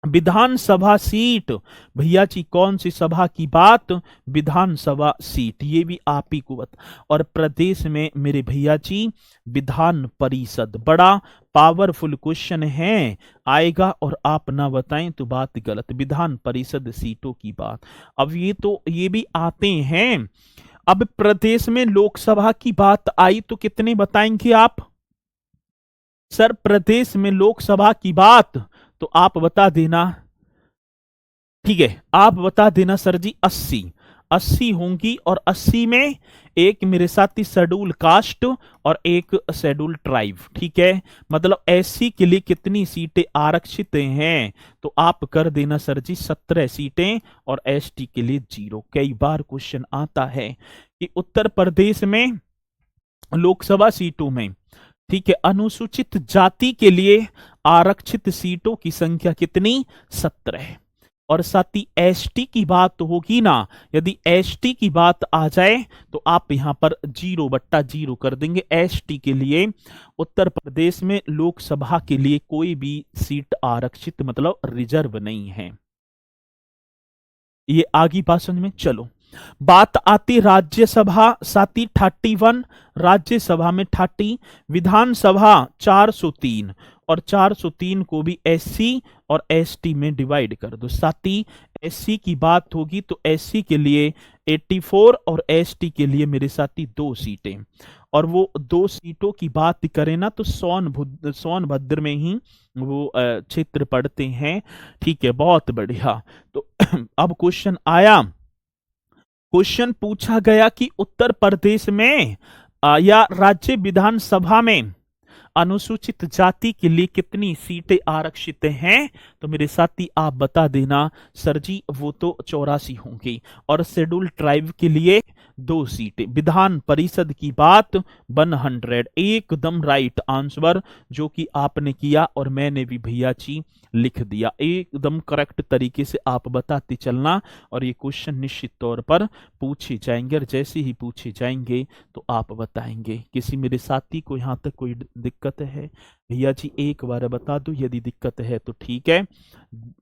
विधानसभा सीट। भैया जी कौन सी सभा की बात? विधानसभा सीट, ये भी आप ही को बता। और प्रदेश में मेरे भैया जी विधान परिषद। बड़ा पावरफुल क्वेश्चन है, आएगा और आप ना बताएं तो बात गलत। विधान परिषद सीटों की बात। अब ये भी आते हैं। अब प्रदेश में लोकसभा की बात आई तो कितने बताएंगे आप? सर प्रदेश में लोकसभा की बात तो आप बता देना। ठीक है, आप बता देना सर जी 80 होंगी। और 80 में एक मेरे साथी शेड्यूल कास्ट और एक शेड्यूल ट्राइब। ठीक है, मतलब एससी के लिए कितनी सीटें आरक्षित हैं तो आप कर देना सर जी 17 सीटें और एसटी के लिए 0। कई बार क्वेश्चन आता है कि उत्तर प्रदेश में लोकसभा सीटों में, ठीक है, अनुसूचित जाति के लिए आरक्षित सीटों की संख्या कितनी? 17। और साथ ही एसटी की बात होगी ना, यदि एसटी की बात आ जाए तो आप यहां पर 0/0 कर देंगे। एसटी के लिए उत्तर प्रदेश में लोकसभा के लिए कोई भी सीट आरक्षित मतलब रिजर्व नहीं है। ये आगे बात समझ में? चलो, बात आती राज्यसभा साथी 31, राज्यसभा में 30, विधानसभा 403 और 403 को भी एससी और एसटी में डिवाइड कर दो। साथी एससी की बात होगी तो एससी के लिए 84 और एसटी के लिए मेरे साथी 2 सीटें। और वो 2 सीटों की बात करें ना तो सोनभद्र में ही वो क्षेत्र पड़ते हैं। ठीक है, बहुत बढ़िया। तो अब क्वेश्चन आया, क्वेश्चन पूछा गया कि उत्तर प्रदेश में या राज्य विधानसभा में अनुसूचित जाति के लिए कितनी सीटें आरक्षित हैं? तो मेरे साथी आप बता देना सर जी वो तो 84 होंगी। और शेड्यूल ट्राइब के लिए 2 सीटें। विधान परिषद की बात 100, एकदम राइट आंसर जो कि आपने किया और मैंने भी भैया जी लिख दिया। एकदम करेक्ट तरीके से आप बताते चलना और ये क्वेश्चन निश्चित तौर पर पूछे जाएंगे और जैसे ही पूछे जाएंगे तो आप बताएंगे। किसी मेरे साथी को यहाँ तक कोई दिक्कत है? भैया जी एक बार बता दो, यदि दिक्कत है तो ठीक है,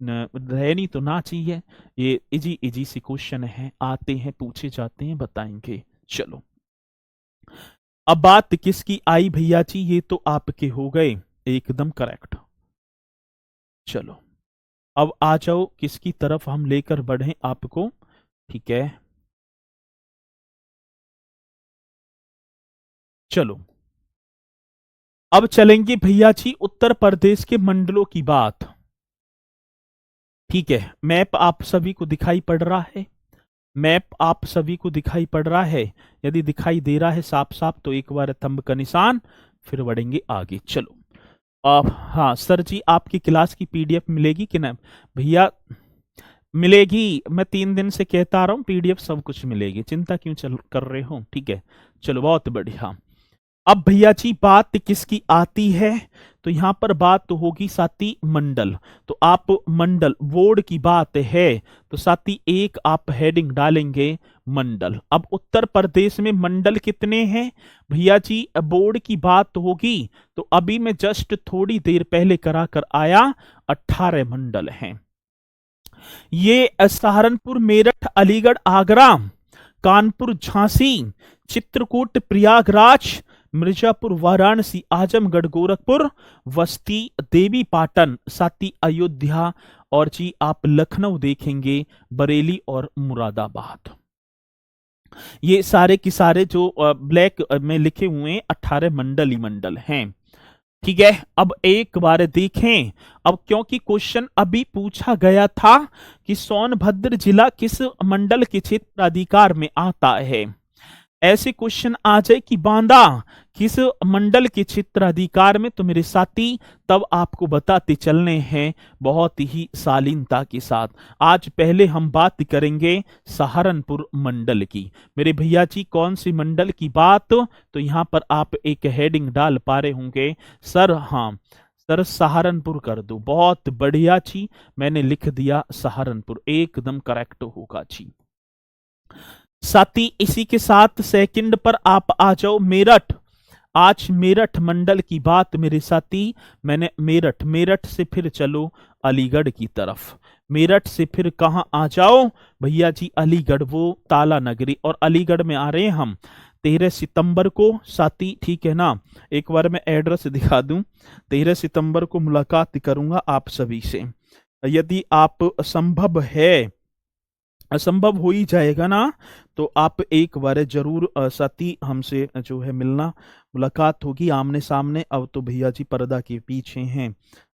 रहनी तो ना चाहिए। ये इजी इजी सी क्वेश्चन है, आते हैं पूछे जाते हैं बताएंगे। चलो अब बात किसकी आई भैया जी? ये तो आपके हो गए एकदम करेक्ट। चलो अब आ जाओ किसकी तरफ हम लेकर बढ़े आपको, ठीक है। चलो अब चलेंगे भैया जी उत्तर प्रदेश के मंडलों की बात, ठीक है। मैप आप सभी को दिखाई पड़ रहा है? मैप आप सभी को दिखाई पड़ रहा है? यदि दिखाई दे रहा है साफ साफ तो एक बार थंब का निशान, फिर बढ़ेंगे आगे। चलो अब हाँ सर जी आपकी क्लास की पीडीएफ मिलेगी कि ना? भैया मिलेगी, मैं 3 दिन से कहता रहा हूँ पीडीएफ सब कुछ मिलेगी, चिंता क्यों चल कर रहे हो, ठीक है। चलो बहुत बढ़िया। अब भैया जी बात किसकी आती है? तो यहां पर बात तो होगी साथी मंडल। तो आप मंडल बोर्ड की बात है तो साथी एक आप हेडिंग डालेंगे मंडल। अब उत्तर प्रदेश में मंडल कितने हैं भैया जी? बोर्ड की बात होगी तो अभी मैं जस्ट थोड़ी देर पहले करा कर आया, 18 मंडल हैं। ये सहारनपुर, मेरठ, अलीगढ़, आगरा, कानपुर, झांसी, चित्रकूट, प्रयागराज, मिर्जापुर, वाराणसी, आजमगढ़, गोरखपुर, वस्ती, देवी पाटन, साथी अयोध्या और जी आप लखनऊ देखेंगे, बरेली और मुरादाबाद। ये सारे के सारे जो ब्लैक में लिखे हुए हैं 18 मंडल ही मंडल हैं, ठीक है। अब एक बार देखें, अब क्योंकि क्वेश्चन अभी पूछा गया था कि सोनभद्र जिला किस मंडल के क्षेत्राधिकार में आता है, ऐसे क्वेश्चन आ जाए कि बांदा किस मंडल के क्षेत्राधिकार में, तो मेरे साथी तब आपको बताते चलने हैं बहुत ही शालीनता के साथ। आज पहले हम बात करेंगे सहारनपुर मंडल की। मेरे भैया जी कौन सी मंडल की बात? तो यहां पर आप एक हेडिंग डाल पा रहे होंगे सर, हाँ सर सहारनपुर कर दो। बहुत बढ़िया जी, मैंने लिख दिया सहारनपुर, एकदम करेक्ट होगा जी। साथी इसी के साथ सेकंड पर आप आ जाओ मेरठ। आज मेरठ मंडल की बात मेरे साथी, मैंने मेरठ से फिर चलो अलीगढ़ की तरफ। मेरठ से फिर कहां आ जाओ भैया जी? अलीगढ़, वो ताला नगरी, और अलीगढ़ में आ रहे हैं हम 13 सितंबर को साथी, ठीक है ना। एक बार मैं एड्रेस दिखा दूं, 13 सितंबर को मुलाकात करूंगा आप सभी से। यदि आप संभव है, असंभव हो ही जाएगा ना, तो आप एक बार जरूर साथी हमसे जो है मिलना, मुलाकात होगी आमने सामने। अब तो भैया जी पर्दा के पीछे हैं,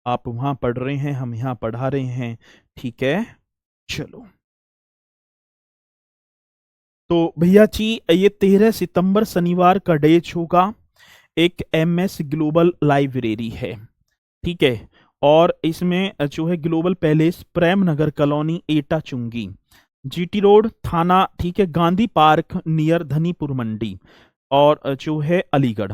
आप वहां पढ़ रहे हैं, हम यहाँ पढ़ा रहे हैं, ठीक है। चलो तो भैया जी ये 13 सितंबर शनिवार का डेज होगा। एक एमएस ग्लोबल लाइब्रेरी है, ठीक है। और इसमें जो है global palace, Prem Nagar colony, एटा चुंगी, जीटी रोड थाना, ठीक है, गांधी पार्क नियर धनीपुर मंडी, और जो है अलीगढ़।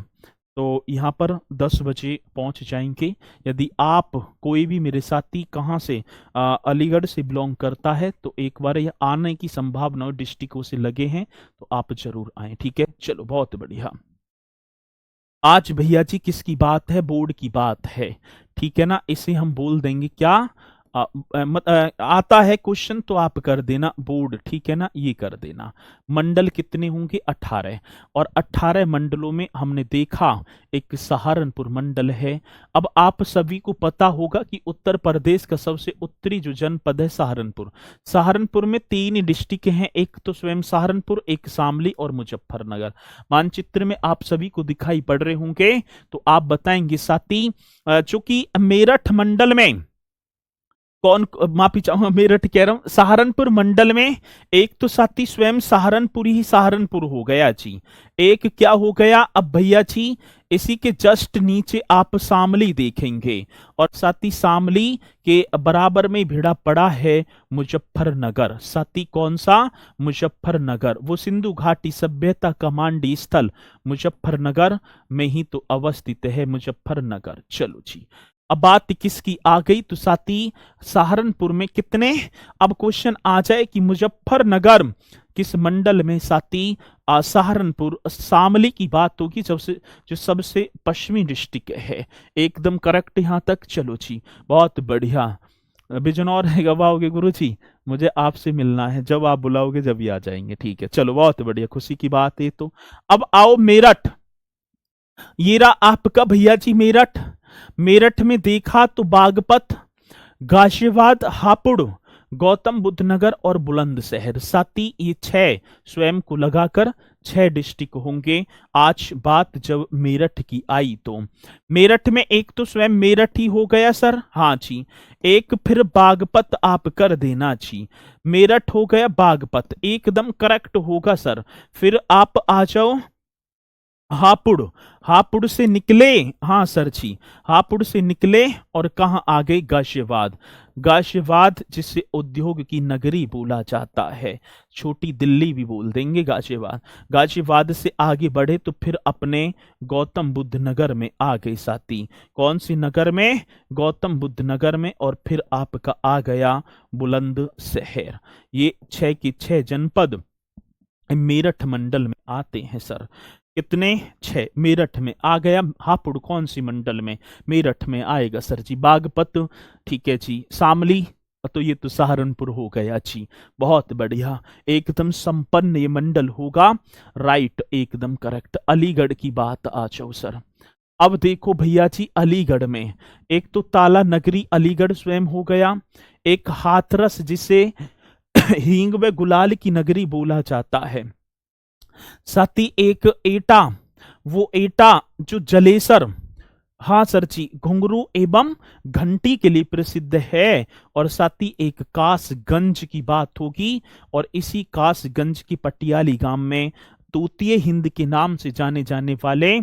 तो यहाँ पर 10 बजे पहुंच जाएंगे। यदि आप कोई भी मेरे साथी कहाँ से अलीगढ़ से बिलोंग करता है तो एक बार यह आने की संभावना डिस्ट्रिक्टों से लगे हैं तो आप जरूर आए, ठीक है। चलो बहुत बढ़िया। आज भैया जी किसकी बात है? बोर्ड की बात है, ठीक है ना। इसे हम बोल देंगे क्या? आता है क्वेश्चन तो आप कर देना बोर्ड, ठीक है ना, ये कर देना। मंडल कितने होंगे? 18। और 18 मंडलों में हमने देखा एक सहारनपुर मंडल है। अब आप सभी को पता होगा कि उत्तर प्रदेश का सबसे उत्तरी जो जनपद है सहारनपुर। सहारनपुर में 3 डिस्ट्रिक्ट हैं, एक तो स्वयं सहारनपुर, एक शामली और मुजफ्फरनगर। मानचित्र में आप सभी को दिखाई पड़ रहे होंगे, तो आप बताएंगे साथी। चूंकि मेरठ मंडल में कौन, माफी चाहूंगा, मेरठ कह रहा हूं, सहारनपुर मंडल में एक तो साथी स्वयं सहारनपुर ही सहारनपुर हो गया जी। एक क्या हो गया अब भैया जी, इसी के जस्ट नीचे आप शामली देखेंगे, और साथी शामली के बराबर में भिड़ा पड़ा है मुजफ्फरनगर। साथी कौन सा? मुजफ्फरनगर। वो सिंधु घाटी सभ्यता का मांडी स्थल मुजफ्फरनगर में ही तो अवस्थित है मुजफ्फरनगर। चलो जी, अब बात किसकी आ गई? तो साथी सहारनपुर में कितने, अब क्वेश्चन आ जाए कि मुजफ्फरनगर किस मंडल में? साथी सहारनपुर शामली की बात होगी, जो सबसे पश्चिमी डिस्ट्रिक्ट है। एकदम करेक्ट यहां तक। चलो जी, बहुत बढ़िया। बिजनौर कब आओगे गुरु जी? मुझे आपसे मिलना है, जब आप बुलाओगे जब ही आ जाएंगे। ठीक है, चलो बहुत बढ़िया, खुशी की बात है। तो अब आओ मेरठ। ये रहा आपका भैया जी मेरठ। मेरठ में देखा तो बागपत, गाजियाबाद, हापुड़, गौतम बुद्ध नगर और बुलंदशहर। साथी ये 6 स्वयं को लगाकर 6 डिस्ट्रिक्ट होंगे। आज बात जब मेरठ की आई तो मेरठ में एक तो स्वयं मेरठ ही हो गया सर, हाँ जी। एक फिर बागपत आप कर देना जी, मेरठ हो गया, बागपत एकदम करेक्ट होगा सर। फिर आप आ जाओ हापुड़। हापुड़ से निकले, हाँ सर जी, हापुड़ से निकले और कहाँ आ गए? गाजियाबाद। गाजियाबाद जिसे उद्योग की नगरी बोला जाता है, छोटी दिल्ली भी बोल देंगे गाजियाबाद। गाजियाबाद से आगे बढ़े तो फिर अपने गौतम बुद्ध नगर में आ गए साथी। कौन सी नगर में? गौतम बुद्ध नगर में। और फिर आपका आ गया बुलंदशहर। ये 6 की 6 जनपद मेरठ मंडल में आते हैं सर। कितने? 6 मेरठ में आ गया। हापुड़ कौन सी मंडल में? मेरठ में आएगा सर जी। बागपत, ठीक है जी। शामली, तो ये तो सहारनपुर हो गया जी। बहुत बढ़िया, एकदम संपन्न ये मंडल होगा। राइट, एकदम करेक्ट। अलीगढ़ की बात आ जाओ सर। अब देखो भैया जी, अलीगढ़ में एक तो ताला नगरी अलीगढ़ स्वयं हो गया, एक हाथरस जिसे हींग व गुलाल की नगरी बोला जाता है। साथ ही एक एटा, वो एटा जो जलेसर, हाँ सर जी, घुंघरू एवं घंटी के लिए प्रसिद्ध है। और साथ ही एक कासगंज की बात होगी, और इसी कासगंज की पटियाली गांव में तूतीय हिंद के नाम से जाने जाने वाले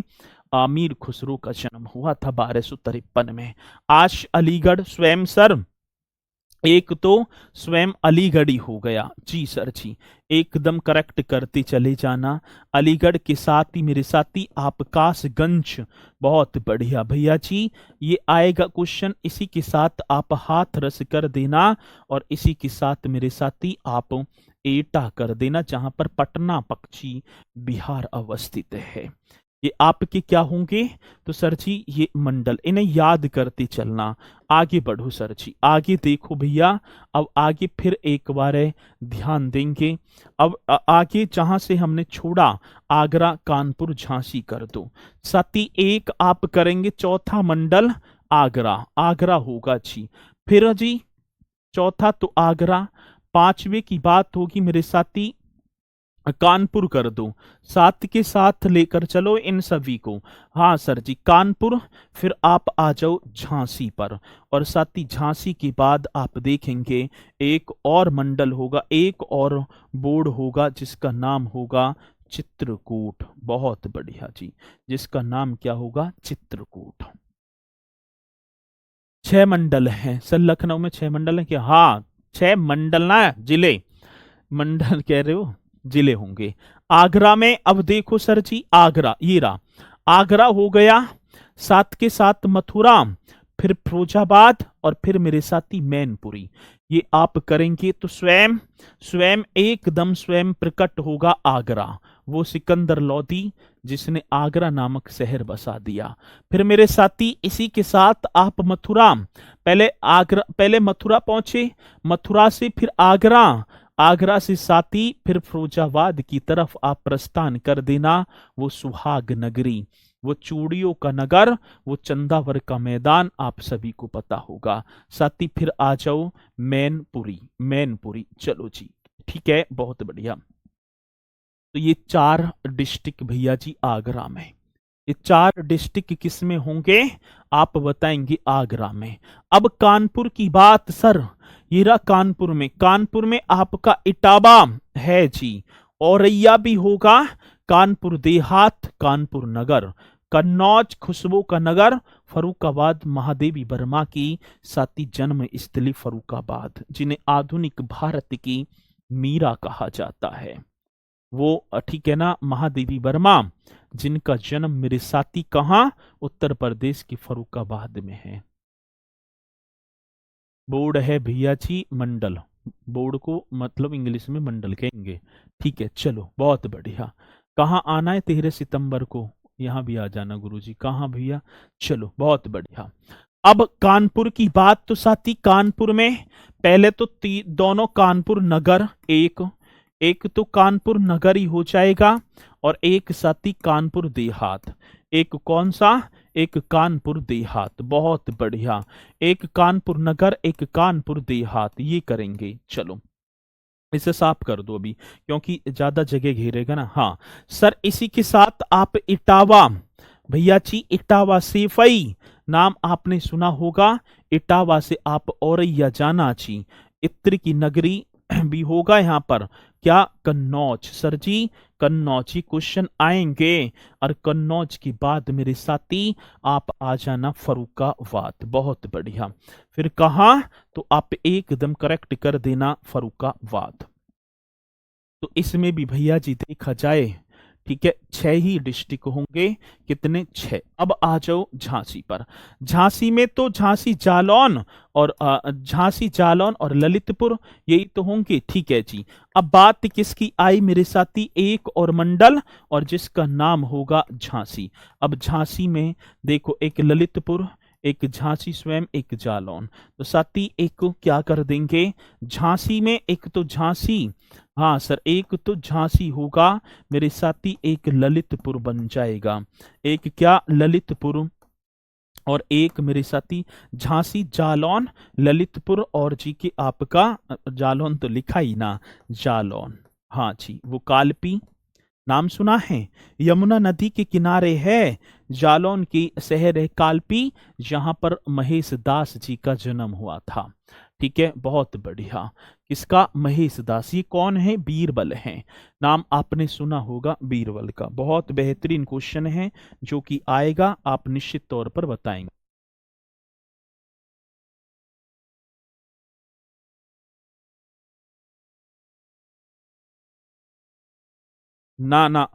आमिर खुसरो का जन्म हुआ था 1253 में। आज अलीगढ़ स्वयं सर, एक तो स्वयं अलीगढ़ी हो गया जी सर जी, एकदम करेक्ट करते चले जाना। अलीगढ़ के साथ ही मेरे साथी आप कासगंज, बहुत बढ़िया भैया जी। ये आएगा क्वेश्चन, इसी के साथ आप हाथ रस कर देना, और इसी के साथ मेरे साथी आप एटा कर देना, जहां पर पटना पक्षी बिहार अवस्थित है। ये आपके क्या होंगे? तो सर जी ये मंडल, इन्हें याद करते चलना। आगे बढ़ो सर जी, आगे देखो भैया। अब आगे फिर एक बार ध्यान देंगे। अब आगे जहां से हमने छोड़ा, आगरा, कानपुर, झांसी कर दो। साथी एक आप करेंगे चौथा मंडल आगरा, आगरा होगा जी। फिर जी चौथा तो आगरा, पांचवे की बात होगी मेरे साथी कानपुर कर दो। साथ के साथ लेकर चलो इन सभी को, हाँ सर जी कानपुर। फिर आप आ जाओ झांसी पर, और साथ ही झांसी के बाद आप देखेंगे एक और मंडल होगा, एक और बोर्ड होगा, जिसका नाम होगा चित्रकूट। बहुत बढ़िया जी, जिसका नाम क्या होगा? चित्रकूट। 6 मंडल हैं सर, लखनऊ में 6 मंडल है क्या? हाँ 6 मंडल ना, जिले, मंडल कह रहे हो, जिले होंगे। आगरा में अब देखो सर जी, आगरा ये रहा, आगरा हो गया। साथ के साथ मथुरा, फिर फिरोजाबाद, और फिर मेरे साथी मैनपुरी। ये आप करेंगे तो स्वयं स्वयं एकदम स्वयं प्रकट होगा आगरा, वो सिकंदर लोदी जिसने आगरा नामक शहर बसा दिया। फिर मेरे साथी इसी के साथ आप मथुरा, पहले आगरा, पहले मथुरा पहुंचे, मथुरा से फिर आगरा, आगरा से साथी फिर फिरोजाबाद की तरफ आप प्रस्थान कर देना। वो सुहाग नगरी, वो चूड़ियों का नगर, वो चंदावर का मैदान आप सभी को पता होगा। साथी फिर आ जाओ मैनपुरी, मैनपुरी। चलो जी ठीक है, बहुत बढ़िया। तो ये 4 डिस्ट्रिक्ट भैया जी आगरा में। ये 4 डिस्ट्रिक्ट किस में होंगे? आप बताएंगे आगरा में। अब कानपुर की बात सर, ये रहा कानपुर में। कानपुर में आपका इटावा है जी, औरैया भी होगा, कानपुर देहात, कानपुर नगर, कन्नौज खुशबू का नगर, फरुखाबाद महादेवी वर्मा की साथी जन्म स्थली फरुखाबाद, जिन्हें आधुनिक भारत की मीरा कहा जाता है। वो ठीक है ना, महादेवी वर्मा, जिनका जन्म मेरे साथी कहाँ? उत्तर प्रदेश की फरुखाबाद में है। बोर्ड है भैया जी मंडल, बोर्ड को मतलब इंग्लिश में मंडल कहेंगे। ठीक है, चलो बहुत बढ़िया। कहाँ आना है? 13 सितंबर को यहाँ भी आ जाना गुरुजी। कहाँ भैया? चलो बहुत बढ़िया। अब कानपुर की बात तो साथी, कानपुर में पहले तो दोनों कानपुर नगर, एक तो कानपुर नगर ही हो जाएगा, और एक साथी कानपुर देहात। एक कौन सा? एक कानपुर देहात, बहुत बढ़िया। एक कानपुर नगर, एक कानपुर देहात, ये करेंगे। चलो इसे साफ कर दो अभी, क्योंकि ज्यादा जगह घेरेगा ना। हाँ सर, इसी के साथ आप इटावा, भैया जी इटावा सेफई नाम आपने सुना होगा। इटावा से आप औरैया जाना ची, इत्र की नगरी भी होगा यहाँ पर। क्या? कन्नौज। सर जी कन्नौज ही क्वेश्चन आएंगे, और कन्नौज की बाद मेरे साथी आप आ जाना फरुखाबाद। बहुत बढ़िया। फिर कहा? तो आप एकदम करेक्ट कर देना फरुखाबाद। तो इसमें भी भैया जी देखा जाए, ठीक है, 6 ही डिस्ट्रिक्ट होंगे। कितने? 6। अब आ जाओ झांसी पर। झांसी में तो झांसी जालौन और ललितपुर, यही तो होंगे। ठीक है जी। अब बात किसकी आई मेरे साथी? एक और मंडल, और जिसका नाम होगा झांसी। अब झांसी में देखो, एक ललितपुर, एक झांसी स्वयं, एक जालौन। तो साथी एक को क्या कर देंगे? झांसी में एक तो झांसी, हाँ सर, एक तो झांसी होगा मेरे साथी, एक ललितपुर बन जाएगा। एक क्या? ललितपुर, और एक मेरे साथी झांसी, जालौन, ललितपुर, और जी के आपका जालौन तो लिखा ही ना, जालौन। हाँ जी, वो कालपी नाम सुना है? यमुना नदी के किनारे है, जालौन की शहर है कालपी, जहां पर महेश दास जी का जन्म हुआ था। ठीक है, बहुत बढ़िया। किसका? महेश दास। ये कौन है? बीरबल हैं। नाम आपने सुना होगा बीरबल का। बहुत बेहतरीन क्वेश्चन है जो कि आएगा, आप निश्चित तौर पर बताएंगे। ना ना,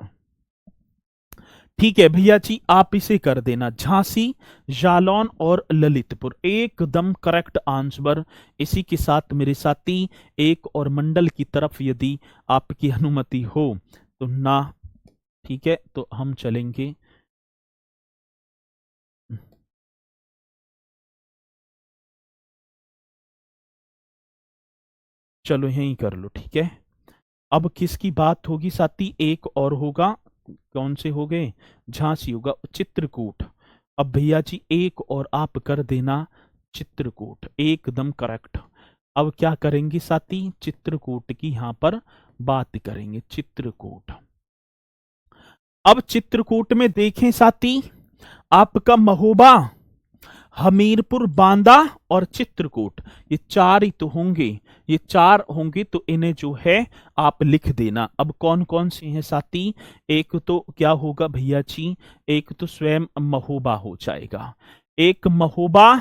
ठीक है भैया जी, आप इसे कर देना, झांसी, जालौन और ललितपुर, एकदम करेक्ट आंसर। इसी के साथ मेरे साथी एक और मंडल की तरफ यदि आपकी अनुमति हो तो ना, ठीक है, तो हम चलेंगे। चलो यहीं कर लो, ठीक है। अब किसकी बात होगी साथी? एक और होगा। कौन से हो गए? झांसी होगा, चित्रकूट। अब भैया जी एक और आप कर देना, चित्रकूट, एकदम करेक्ट। अब क्या करेंगे साथी? चित्रकूट की यहां पर बात करेंगे, चित्रकूट। अब चित्रकूट में देखें साथी, आपका महोबा, हमीरपुर, बांदा और चित्रकूट, ये 4 ही तो होंगे। ये 4 होंगे, तो इन्हें जो है आप लिख देना। अब कौन कौन से हैं साथी? एक तो क्या होगा भैया जी? एक तो स्वयं महोबा हो जाएगा, एक महोबा,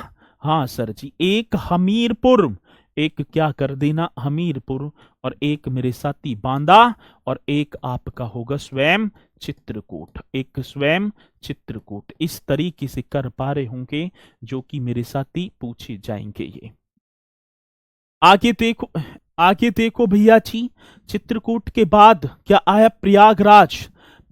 हाँ सर जी, एक हमीरपुर, एक क्या कर देना? हमीरपुर, और एक मेरे साथी बांदा, और एक आपका होगा स्वयं चित्रकूट, एक स्वयं चित्रकूट। इस तरीके से कर पा रहे होंगे, जो कि मेरे साथी पूछे जाएंगे। ये आगे देखो, आगे देखो भैया जी, चित्रकूट के बाद क्या आया? प्रयागराज।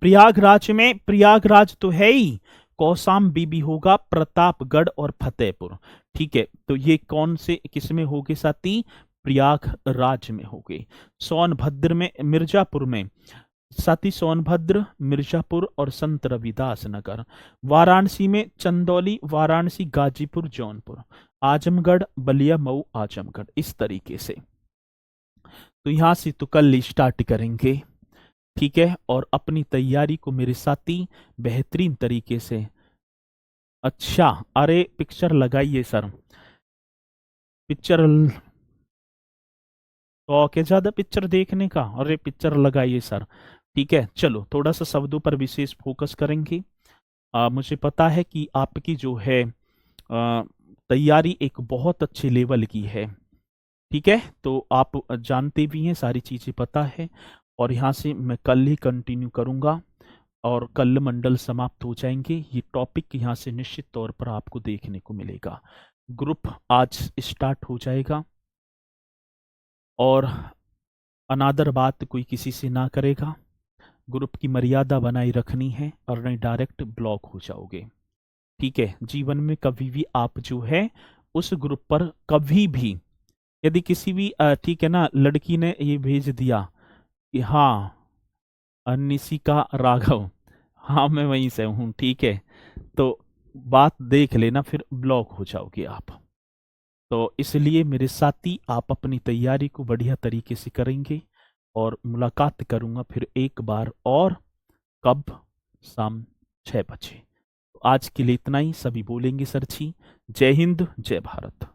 प्रयागराज में, प्रयागराज तो है ही, कौशाम्बी भी होगा, प्रतापगढ़ और फतेहपुर। ठीक है, तो ये कौन से किस में होगे साथी? प्रयागराज में होगे। सोनभद्र में, मिर्जापुर में साथी, सोनभद्र, मिर्जापुर और संत रविदास नगर। वाराणसी में चंदौली, वाराणसी, गाजीपुर, जौनपुर, आजमगढ़, बलिया, मऊ, आजमगढ़। इस तरीके से तो यहां से तो कल स्टार्ट करेंगे। ठीक है, और अपनी तैयारी को मेरे साथी बेहतरीन तरीके से। अच्छा, अरे पिक्चर लगाइए सर, पिक्चर तो के ज्यादा पिक्चर देखने का, अरे पिक्चर लगाइए सर। ठीक है, चलो थोड़ा सा शब्दों पर विशेष फोकस करेंगे। मुझे पता है कि आपकी जो है तैयारी एक बहुत अच्छे लेवल की है। ठीक है, तो आप जानते भी हैं, सारी चीज़ें पता है। और यहाँ से मैं कल ही कंटिन्यू करूँगा, और कल मंडल समाप्त हो जाएंगे। ये टॉपिक यहाँ से निश्चित तौर पर आपको देखने को मिलेगा। ग्रुप आज स्टार्ट हो जाएगा, और अनादर बात कोई किसी से ना करेगा। ग्रुप की मर्यादा बनाए रखनी है, और नहीं डायरेक्ट ब्लॉक हो जाओगे। ठीक है, जीवन में कभी भी आप जो है उस ग्रुप पर कभी भी, यदि किसी भी ठीक है ना, लड़की ने ये भेज दिया कि हाँ निशिका राघव, हाँ मैं वहीं से हूँ, ठीक है, तो बात देख लेना, फिर ब्लॉक हो जाओगे आप। तो इसलिए मेरे साथी, आप अपनी तैयारी को बढ़िया तरीके से करेंगे, और मुलाकात करूंगा फिर एक बार और, कब? शाम 6 बजे। तो आज के लिए इतना ही, सभी बोलेंगे सर जी। जय हिंद, जय भारत।